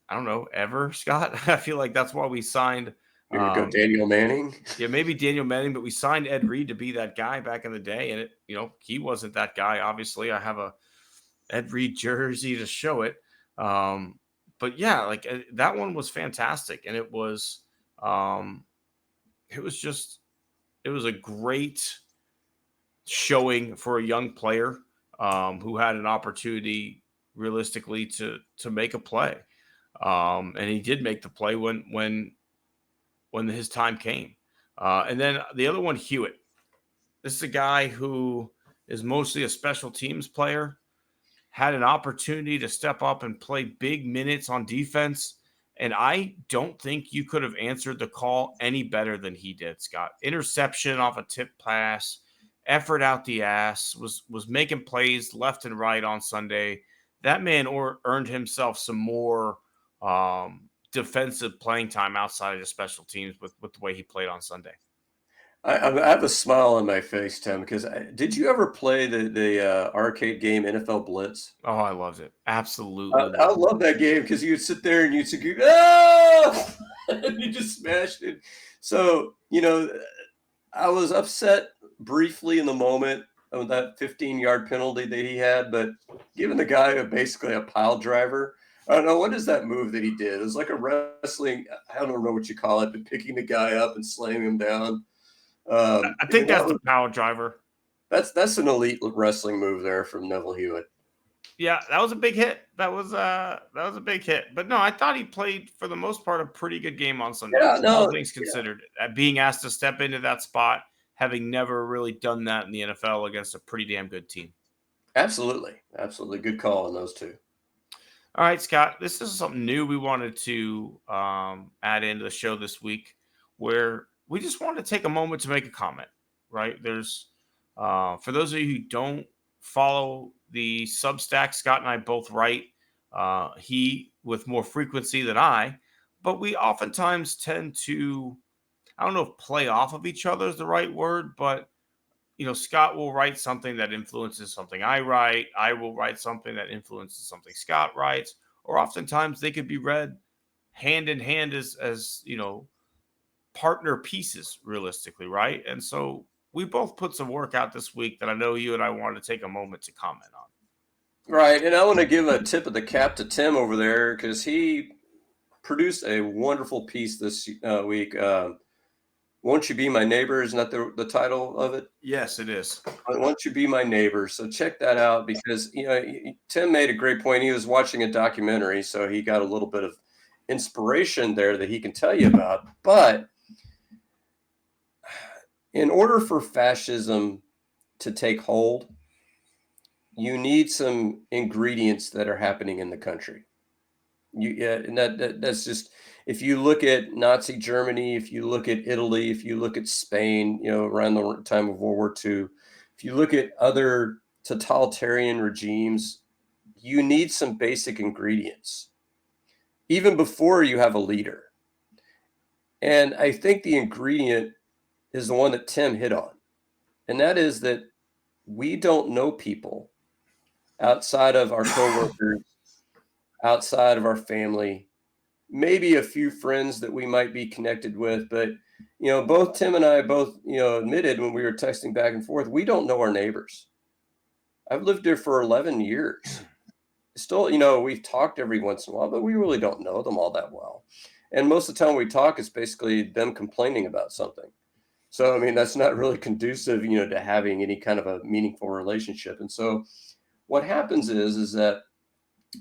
I don't know, ever, Scott. I feel like that's why we signed. Here we go, Daniel Manning. Yeah, maybe Daniel Manning, but we signed Ed Reed to be that guy back in the day, and he wasn't that guy. Obviously, I have a Ed Reed jersey to show it. But yeah, that one was fantastic, and it was a great showing for a young player who had an opportunity realistically to make a play. And he did make the play when his time came. And then the other one, Hewitt. This is a guy who is mostly a special teams player, had an opportunity to step up and play big minutes on defense. And I don't think you could have answered the call any better than he did, Scott. Interception off a tip pass, effort out the ass, was making plays left and right on Sunday. That man earned himself some more defensive playing time outside of the special teams with the way he played on Sunday. I have a smile on my face, Tim, because did you ever play the arcade game NFL Blitz? Oh, I loved it. Absolutely I loved it. love that game because you'd sit there and you'd say, "Oh!" and you just smashed it. So, I was upset briefly in the moment of that 15-yard penalty that he had, but giving the guy basically a pile driver. I don't know, what is that move that he did? It was like a wrestling, I don't know what you call it, but picking the guy up and slaying him down. I think That that's was the power driver. that's an elite wrestling move there from Neville Hewitt. Yeah, that was a big hit. That was a big hit. But no, I thought he played for the most part a pretty good game on Sunday. Yeah, All no, things yeah, considered, being asked to step into that spot, having never really done that in the NFL against a pretty damn good team. absolutely, absolutely, good call on those two. All right, Scott, this is something new we wanted to add into the show this week, where we just wanted to take a moment to make a comment. Right there's For those of you who don't follow the Substack, Scott and I both write. He with more frequency than I, but we oftentimes tend to, I don't know if play off of each other is the right word, but Scott will write something that influences something I write. I will write something that influences something Scott writes, or oftentimes they could be read hand in hand as partner pieces, realistically, right? And so we both put some work out this week that I know you and I wanted to take a moment to comment on. Right, and I want to give a tip of the cap to Tim over there because he produced a wonderful piece this week. Won't You Be My Neighbor? Isn't that the title of it? Yes, it is. Won't You Be My Neighbor? So check that out because Tim made a great point. He was watching a documentary, so he got a little bit of inspiration there that he can tell you about. But in order for fascism to take hold, you need some ingredients that are happening in the country. Yeah, and that's just, if you look at Nazi Germany, if you look at Italy, if you look at Spain, around the time of World War II, if you look at other totalitarian regimes, you need some basic ingredients even before you have a leader. And I think the ingredient is the one that Tim hit on, and that is that we don't know people outside of our coworkers, outside of our family, maybe a few friends that we might be connected with, but both Tim and I both admitted when we were texting back and forth, we don't know our neighbors. I've lived here for 11 years. Still, we've talked every once in a while, but we really don't know them all that well. And most of the time we talk, it's basically them complaining about something. So I mean, that's not really conducive, to having any kind of a meaningful relationship. And so what happens is that,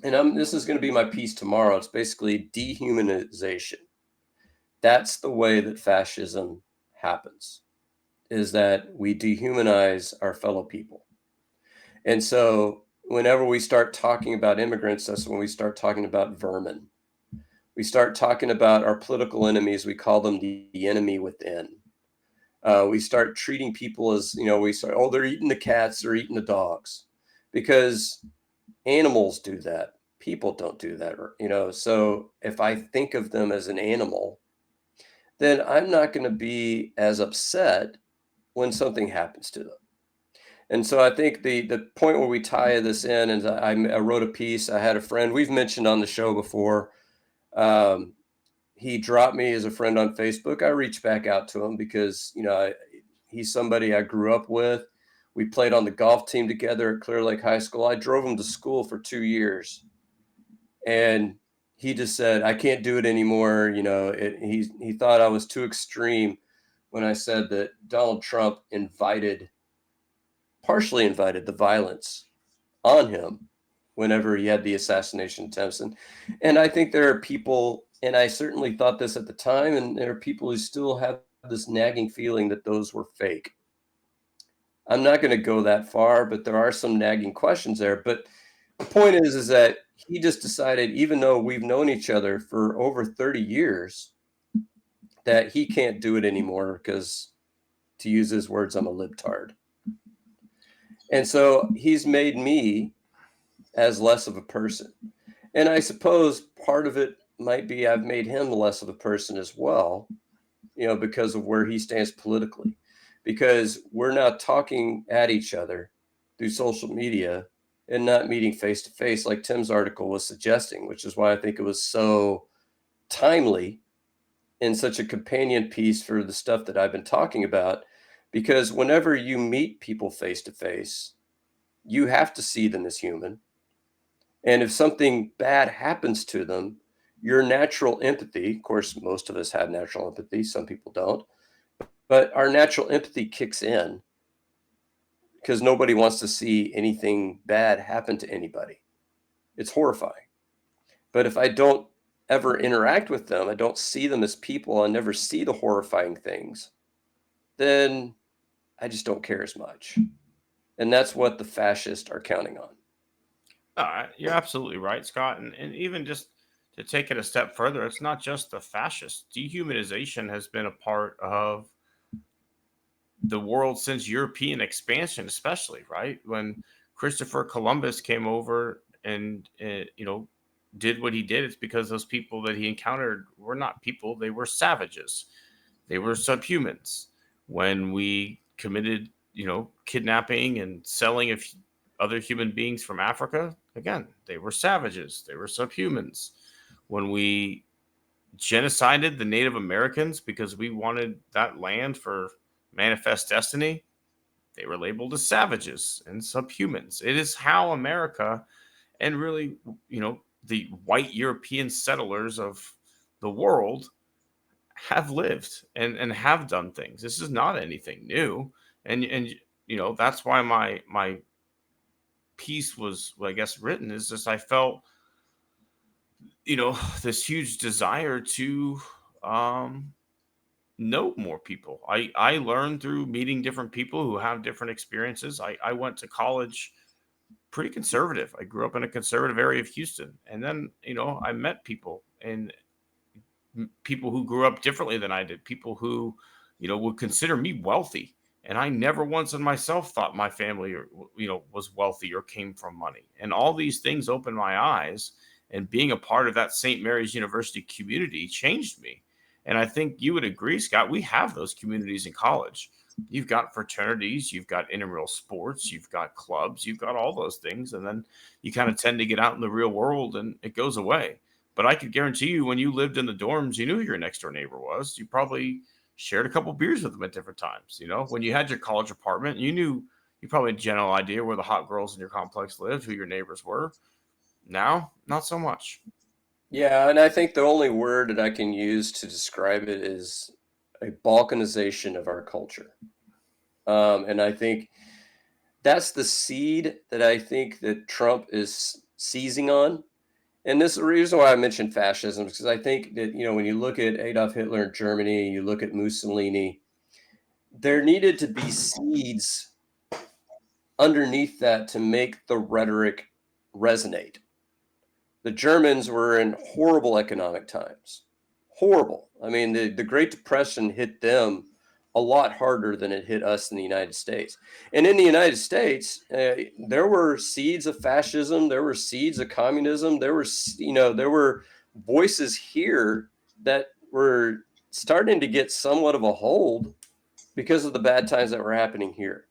and this is going to be my piece tomorrow, it's basically dehumanization. That's the way that fascism happens, is that we dehumanize our fellow people. And so whenever we start talking about immigrants, that's when we start talking about vermin. We start talking about our political enemies. We call them the enemy within. We start treating people as, we start, oh, they're eating the cats, they're eating the dogs, because animals do that. People don't do that, So if I think of them as an animal, then I'm not going to be as upset when something happens to them. And so I think the point where we tie this in is I wrote a piece. I had a friend we've mentioned on the show before. Um, he dropped me as a friend on Facebook. I reached back out to him because he's somebody I grew up with. We played on the golf team together at Clear Lake High School. I drove him to school for 2 years, and he just said, I can't do it anymore. He thought I was too extreme when I said that Donald Trump partially invited the violence on him whenever he had the assassination attempts. And I think there are people, and I certainly thought this at the time, and there are people who still have this nagging feeling that those were fake. I'm not going to go that far, but there are some nagging questions there. But the point is that he just decided, even though we've known each other for over 30 years, that he can't do it anymore because, to use his words, I'm a libtard. And so he's made me as less of a person. And I suppose part of it might be I've made him less of a person as well, because of where he stands politically. because we're now talking at each other through social media and not meeting face to face like Tim's article was suggesting, which is why I think it was so timely and such a companion piece for the stuff that I've been talking about. Because whenever you meet people face to face, you have to see them as human. And if something bad happens to them, your natural empathy, of course, most of us have natural empathy, some people don't, but our natural empathy kicks in because nobody wants to see anything bad happen to anybody. It's horrifying. But if I don't ever interact with them, I don't see them as people, I never see the horrifying things, then I just don't care as much. And that's what the fascists are counting on. You're absolutely right, Scott. And even just to take it a step further, it's not just the fascists. Dehumanization has been a part of the world since European expansion, especially, right? When Christopher Columbus came over and, did what he did, it's because those people that he encountered were not people, they were savages, they were subhumans. When we committed, kidnapping and selling of other human beings from Africa, again, they were savages, they were subhumans. When we genocided the Native Americans because we wanted that land for manifest destiny, they were labeled as savages and subhumans. It is how America and really, the white European settlers of the world have lived and have done things. This is not anything new. And that's why my piece was, I guess, written, is just I felt, this huge desire to um know more people. I learned through meeting different people who have different experiences. I went to college pretty conservative. I grew up in a conservative area of Houston, and then I met people and people who grew up differently than I did. People who would consider me wealthy, and I never once in myself thought my family was wealthy or came from money. And all these things opened my eyes. And being a part of that St. Mary's University community changed me. And I think you would agree, Scott, we have those communities in college. You've got fraternities, you've got intramural sports, you've got clubs, you've got all those things. And then you kind of tend to get out in the real world and it goes away. But I could guarantee you, when you lived in the dorms, you knew who your next door neighbor was. You probably shared a couple beers with them at different times. When you had your college apartment, you probably had a general idea where the hot girls in your complex lived, who your neighbors were. Now, not so much. Yeah, and I think the only word that I can use to describe it is a balkanization of our culture. And I think that's the seed that I think that Trump is seizing on. And this is the reason why I mentioned fascism, because I think that, when you look at Adolf Hitler in Germany, you look at Mussolini, there needed to be seeds underneath that to make the rhetoric resonate. The Germans were in horrible economic times. Horrible. I mean, the Great Depression hit them a lot harder than it hit us in the United States. And in the United States, there were seeds of fascism. There were seeds of communism. There were voices here that were starting to get somewhat of a hold because of the bad times that were happening here.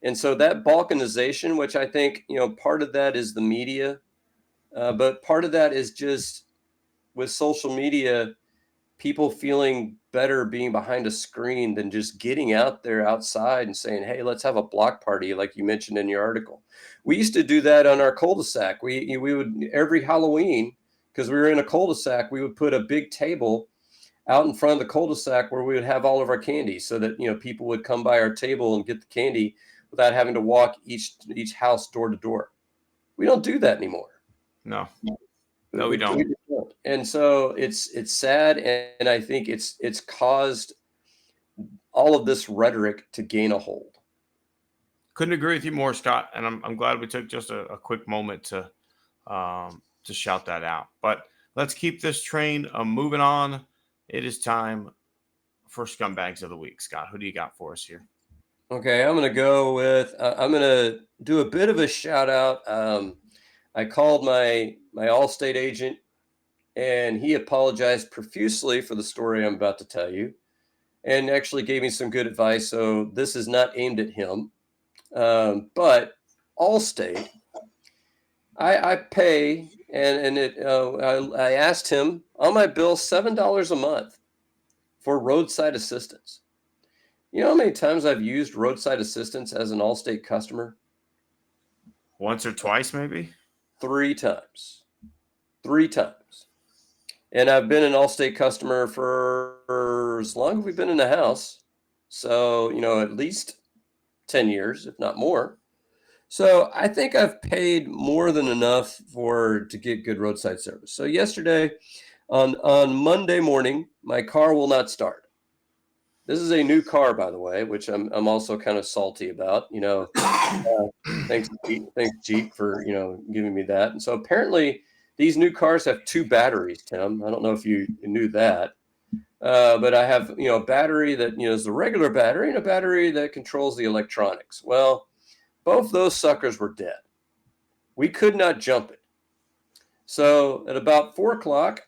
And so that balkanization, which I think, part of that is the media, but part of that is just with social media, people feeling better being behind a screen than just getting out there outside and saying, hey, let's have a block party, like you mentioned in your article. We used to do that on our cul-de-sac. We would, every Halloween, because we were in a cul-de-sac, we would put a big table out in front of the cul-de-sac where we would have all of our candy so that, people would come by our table and get the candy without having to walk each house door to door. We don't do that anymore. No, no, we don't. And so it's sad, and I think it's caused all of this rhetoric to gain a hold. Couldn't agree with you more, Scott. And I'm glad we took just a quick moment to shout that out. But let's keep this train moving on. It is time for Scumbags of the Week. Scott, who do you got for us here? Okay, I'm going to go with, I'm going to do a bit of a shout out. I called my Allstate agent, and he apologized profusely for the story I'm about to tell you. and actually gave me some good advice. So this is not aimed at him. But Allstate, I pay, and I asked him on my bill $7 a month for roadside assistance. You know how many times I've used roadside assistance as an Allstate customer? Once or twice, maybe? 3 times. 3 times. And I've been an Allstate customer for as long as we've been in the house. So, at least 10 years, if not more. So I think I've paid more than enough to get good roadside service. So yesterday, on Monday morning, my car will not start. This is a new car, by the way, which I'm also kind of salty about. Thanks Jeep for giving me that. And so apparently these new cars have 2 batteries, Tim. I don't know if you knew that. But I have a battery that is the regular battery and a battery that controls the electronics. Well, both those suckers were dead. We could not jump it. So at about 4 o'clock,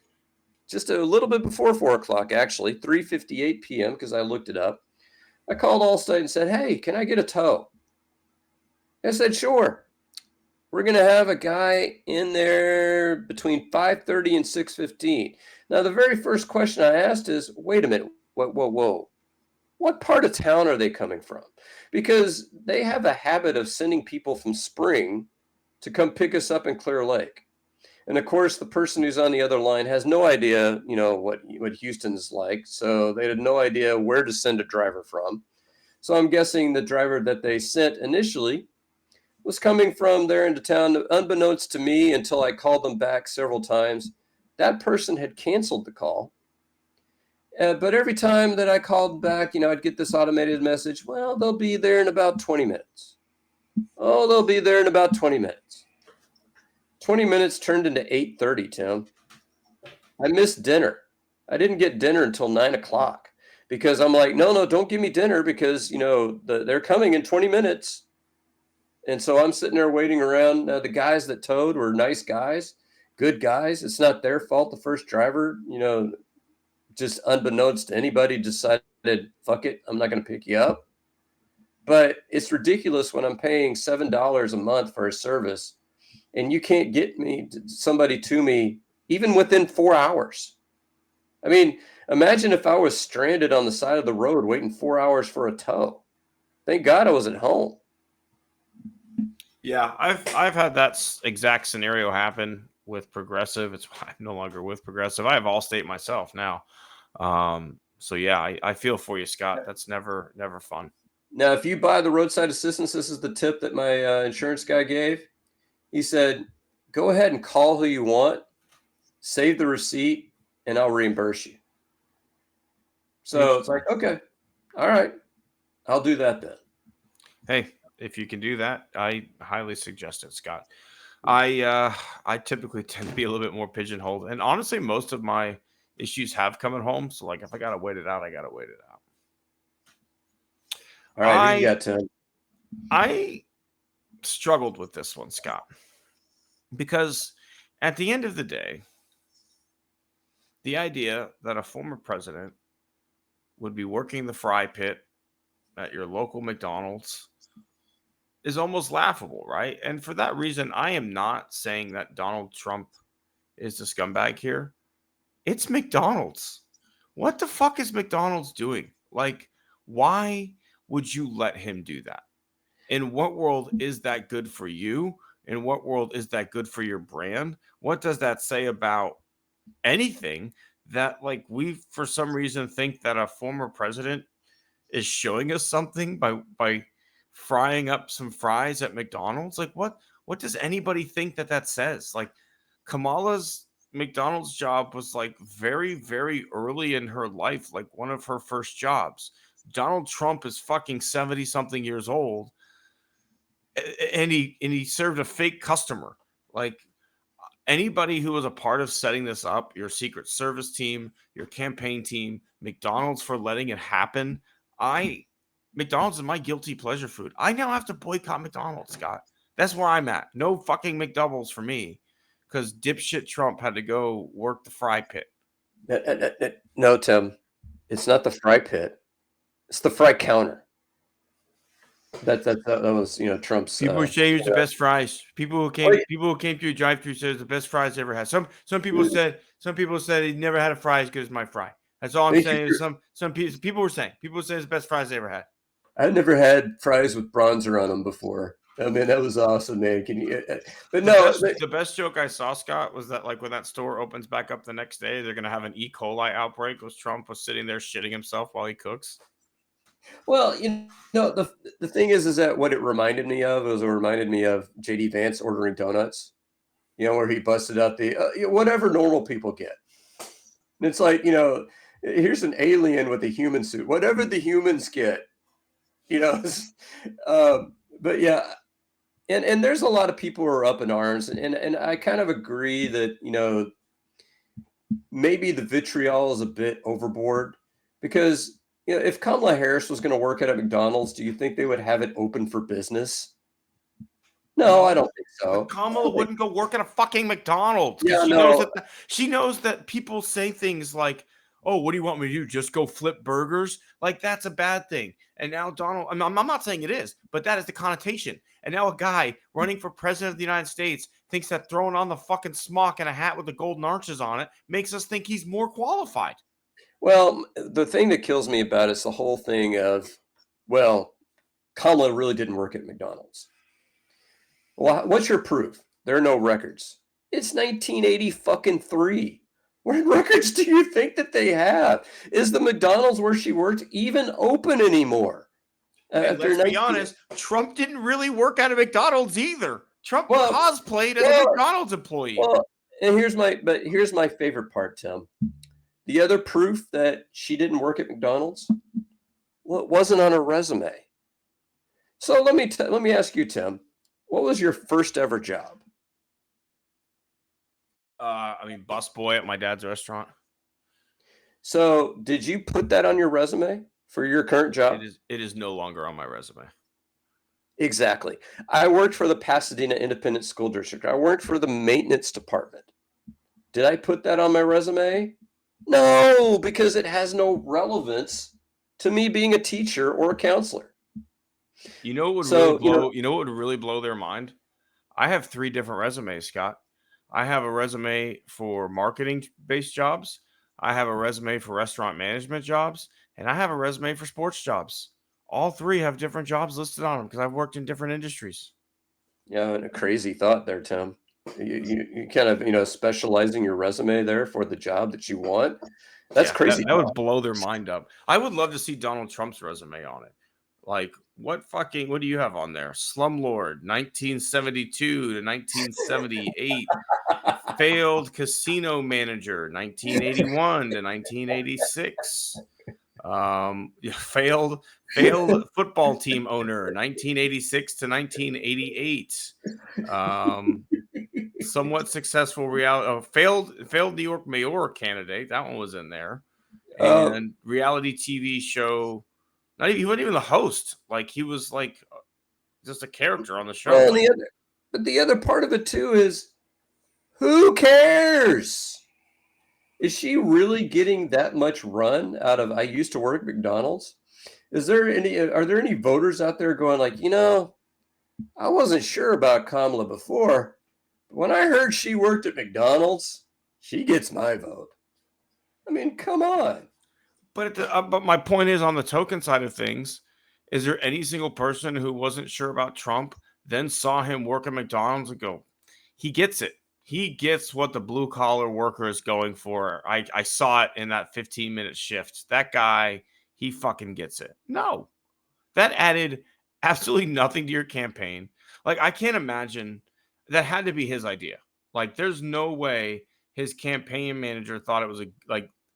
just a little bit before 4 o'clock, actually, 3:58 p.m., because I looked it up, I called Allstate and said, hey, can I get a tow? I said, sure. We're going to have a guy in there between 5:30 and 6:15. Now, the very first question I asked is, wait a minute, whoa. What part of town are they coming from? Because they have a habit of sending people from Spring to come pick us up in Clear Lake. And of course, the person who's on the other line has no idea, what Houston's like. So they had no idea where to send a driver from. So I'm guessing the driver that they sent initially was coming from there into town, unbeknownst to me until I called them back several times. That person had canceled the call. But every time that I called back, I'd get this automated message. Well, they'll be there in about 20 minutes. Oh, they'll be there in about 20 minutes. 20 minutes turned into 8:30, Tim. I missed dinner. I didn't get dinner until 9 o'clock because I'm like, no, don't give me dinner because, they're coming in 20 minutes. And so I'm sitting there waiting around. The guys that towed were nice guys, good guys. It's not their fault. The first driver, just unbeknownst to anybody, decided, fuck it, I'm not going to pick you up. But it's ridiculous when I'm paying $7 a month for a service and you can't get somebody to me even within 4 hours. I mean, imagine if I was stranded on the side of the road waiting 4 hours for a tow. Thank God I was at home. Yeah, I've had that exact scenario happen with Progressive. It's why I'm no longer with Progressive. I have Allstate myself now. So yeah, I feel for you, Scott. That's never fun. Now, if you buy the roadside assistance, this is the tip that my insurance guy gave. He said, go ahead and call who you want, save the receipt, and I'll reimburse you. So it's like, okay, all right, I'll do that then. Hey, if you can do that, I highly suggest it, Scott. I typically tend to be a little bit more pigeonholed, and honestly, most of my issues have come at home. So, like, if I gotta wait it out, I gotta wait it out. All right, you got 10. I struggled with this one, Scott, because at the end of the day, the idea that a former president would be working the fry pit at your local McDonald's is almost laughable, right? And for that reason, I am not saying that Donald Trump is the scumbag here. It's McDonald's. What the fuck is McDonald's doing? Like, why would you let him do that? In what world is that good for you? In what world is that good for your brand? What does that say about anything that, like, we for some reason think that a former president is showing us something by frying up some fries at McDonald's? Like, what does anybody think that says? Like, Kamala's McDonald's job was like very, very early in her life, like one of her first jobs. Donald Trump is fucking 70 something years old, and he served a fake customer. Like, anybody who was a part of setting this up, your Secret Service team, your campaign team, McDonald's for letting it happen. McDonald's is my guilty pleasure food. I now have to boycott McDonald's, Scott. That's where I'm at. No fucking McDoubles for me, because dipshit Trump had to go work the fry pit. No, Tim, it's not the fry pit. It's the fry counter. That was Trump's. People were saying it was the best fries. People who came through drive-through said it was the best fries they ever had. Some people said he never had a fry as good as my fry. That's all I'm saying. Is some people were saying it's the best fries they ever had. I've never had fries with bronzer on them before. I mean, that was awesome, man. Can you? But no, the best joke I saw, Scott, was that like when that store opens back up the next day, they're gonna have an E. coli outbreak because Trump was sitting there shitting himself while he cooks. Well, the thing is that what it reminded me of was it reminded me of J.D. Vance ordering donuts. Where he busted out the whatever normal people get. And it's like, here's an alien with a human suit, whatever the humans get, but yeah. And there's a lot of people who are up in arms, and I kind of agree that, maybe the vitriol is a bit overboard because, if Kamala Harris was going to work at a McDonald's, do you think they would have it open for business? No, I don't think so. But Kamala wouldn't go work at a fucking McDonald's Yeah, she knows that people say things like, "Oh, what do you want me to do? Just go flip burgers?" Like that's a bad thing. And now Donald, I'm not saying it is, but that is the connotation. And now a guy running for president of the United States thinks that throwing on the fucking smock and a hat with the golden arches on it makes us think he's more qualified. Well, the thing that kills me about it is the whole thing of, well, Kamala really didn't work at McDonald's. Well, what's your proof? There are no records. It's 1983. What records do you think that they have? Is the McDonald's where she worked even open anymore? Let's be honest, Trump didn't really work at a McDonald's either. Trump cosplayed as a McDonald's employee. Well, and here's my favorite part, Tim. The other proof that she didn't work at McDonald's, well, it wasn't on her resume. So let me ask you, Tim, what was your first ever job? Busboy at my dad's restaurant. So did you put that on your resume for your current job? It is no longer on my resume. Exactly. I worked for the Pasadena Independent School District. I worked for the maintenance department. Did I put that on my resume? No, because it has no relevance to me being a teacher or a counselor. You know what would really blow their mind? I have 3 different resumes, Scott. I have a resume for marketing-based jobs. I have a resume for restaurant management jobs, and I have a resume for sports jobs. All 3 have different jobs listed on them because I've worked in different industries. Yeah, and a crazy thought there, Tim. You kind of, specializing your resume there for the job that you want. That's crazy. That would blow their mind up. I would love to see Donald Trump's resume on it. Like, what do you have on there? Slumlord, 1972 to 1978. Failed casino manager, 1981 to 1986. Failed football team owner, 1986 to 1988. Somewhat successful failed New York mayor candidate. That one was in there. And reality TV show. He wasn't even the host. Like he was like just a character on the show. Well, but the other part of it too is, who cares? Is she really getting that much run out of? I used to work at McDonald's. Are there any voters out there going like, I wasn't sure about Kamala before, but when I heard she worked at McDonald's, she gets my vote. I mean, come on. But my point is, on the token side of things, is there any single person who wasn't sure about Trump, then saw him work at McDonald's and go, he gets it. He gets what the blue collar worker is going for. I saw it in that 15-minute shift. That guy, he fucking gets it. No, that added absolutely nothing to your campaign. Like, I can't imagine that had to be his idea. Like, there's no way his campaign manager thought it was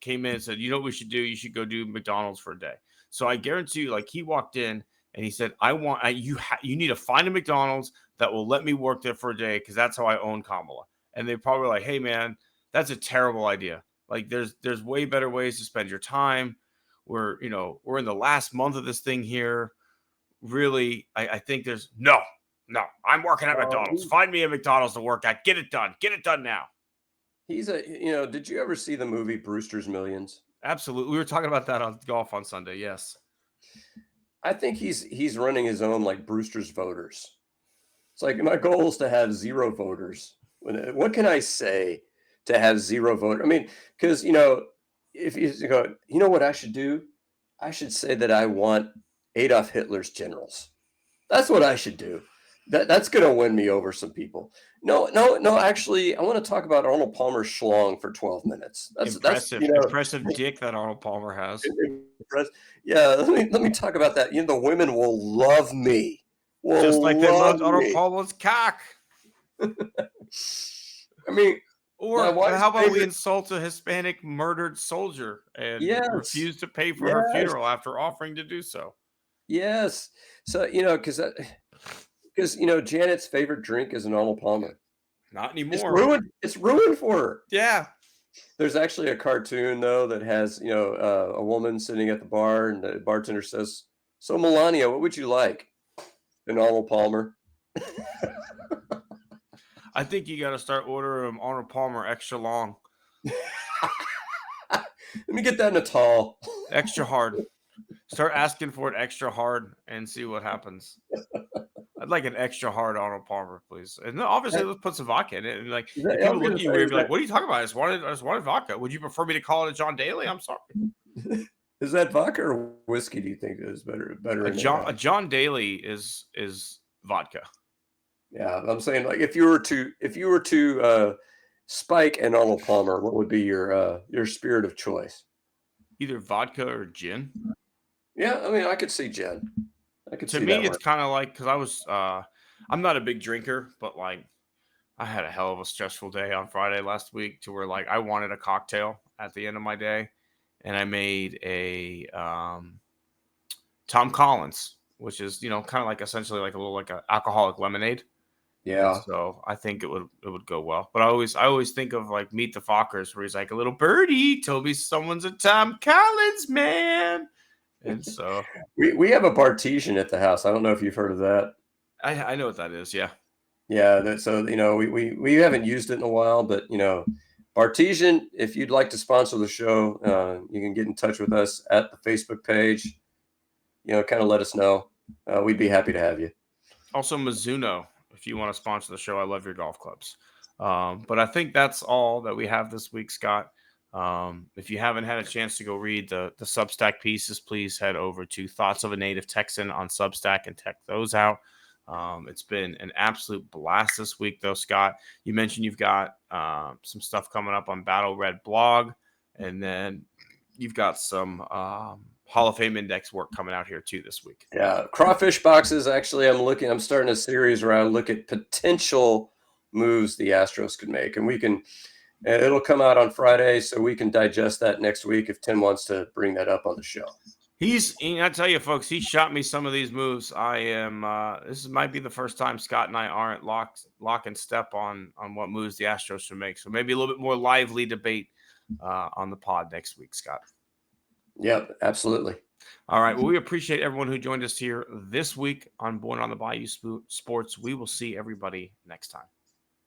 came in and said, you know what we should do? You should go do McDonald's for a day. So I guarantee you, like, he walked in and he said, you need to find a McDonald's that will let me work there for a day because that's how I own Kamala. And they probably were like, hey, man, that's a terrible idea. Like, there's way better ways to spend your time. We're in the last month of this thing here. Really, I think there's no, I'm working at McDonald's. Find me a McDonald's to work at. Get it done. Get it done now. Did you ever see the movie Brewster's Millions? Absolutely. We were talking about that on golf on Sunday. Yes. I think he's running his own like Brewster's voters. It's like my goal is to have 0 voters. What can I say to have 0 voters? I mean, because if you go, you know what I should do? I should say that I want Adolf Hitler's generals. That's what I should do. That's going to win me over some people. No. Actually, I want to talk about Arnold Palmer's schlong for 12 minutes. Impressive dick that Arnold Palmer has. Yeah, let me talk about that. The women will love me. Just like they loved Arnold Palmer's cock. I mean, or how about we insult a Hispanic murdered soldier and refuse to pay for her funeral after offering to do so? Yes. So, because Janet's favorite drink is an Arnold Palmer. Not anymore. It's ruined for her. Yeah. There's actually a cartoon, though, that has, a woman sitting at the bar, and the bartender says, "So, Melania, what would you like?" An Arnold Palmer. I think you got to start ordering Arnold Palmer extra long. Let me get that in a tall. Extra hard. Start asking for it extra hard and see what happens. I'd like an extra hard Arnold Palmer, please. And then obviously, let's put some vodka in it. And like, if people look at you weird, be like, "What are you talking about? I just wanted vodka. Would you prefer me to call it a John Daly?" I'm sorry. Is that vodka or whiskey? Do you think is better? A John Daly is vodka. Yeah, I'm saying, like, if you were to spike an Arnold Palmer, what would be your spirit of choice? Either vodka or gin. Yeah, I mean, I could see gin. To me, it's kind of like, because I was, I'm not a big drinker, but like, I had a hell of a stressful day on Friday last week to where like I wanted a cocktail at the end of my day, and I made a Tom Collins, which is kind of like essentially like a little like an alcoholic lemonade. Yeah. So I think it would go well. But I always think of like Meet the Fockers, where he's like, "A little birdie told me someone's a Tom Collins man." And so we have a Bartesian at the house. I don't know if you've heard of that. I know what that is. Yeah. Yeah. So we haven't used it in a while, but Bartesian, if you'd like to sponsor the show, you can get in touch with us at the Facebook page. Kind of let us know. We'd be happy to have you. Also, Mizuno, if you want to sponsor the show, I love your golf clubs. But I think that's all that we have this week, Scott. If you haven't had a chance to go read the Substack pieces, please head over to Thoughts of a Native Texan on Substack and check those out. It's been an absolute blast this week, though, Scott. You mentioned you've got some stuff coming up on Battle Red blog, and then you've got some Hall of Fame Index work coming out here, too, this week. Yeah, crawfish boxes. Actually, I'm starting a series where I look at potential moves the Astros could make, and it'll come out on Friday, so we can digest that next week if Tim wants to bring that up on the show. I tell you, folks, he shot me some of these moves. This might be the first time Scott and I aren't lock and step on what moves the Astros should make. So maybe a little bit more lively debate on the pod next week, Scott. Yep, absolutely. All right. Well, we appreciate everyone who joined us here this week on Born on the Bayou Sports. We will see everybody next time.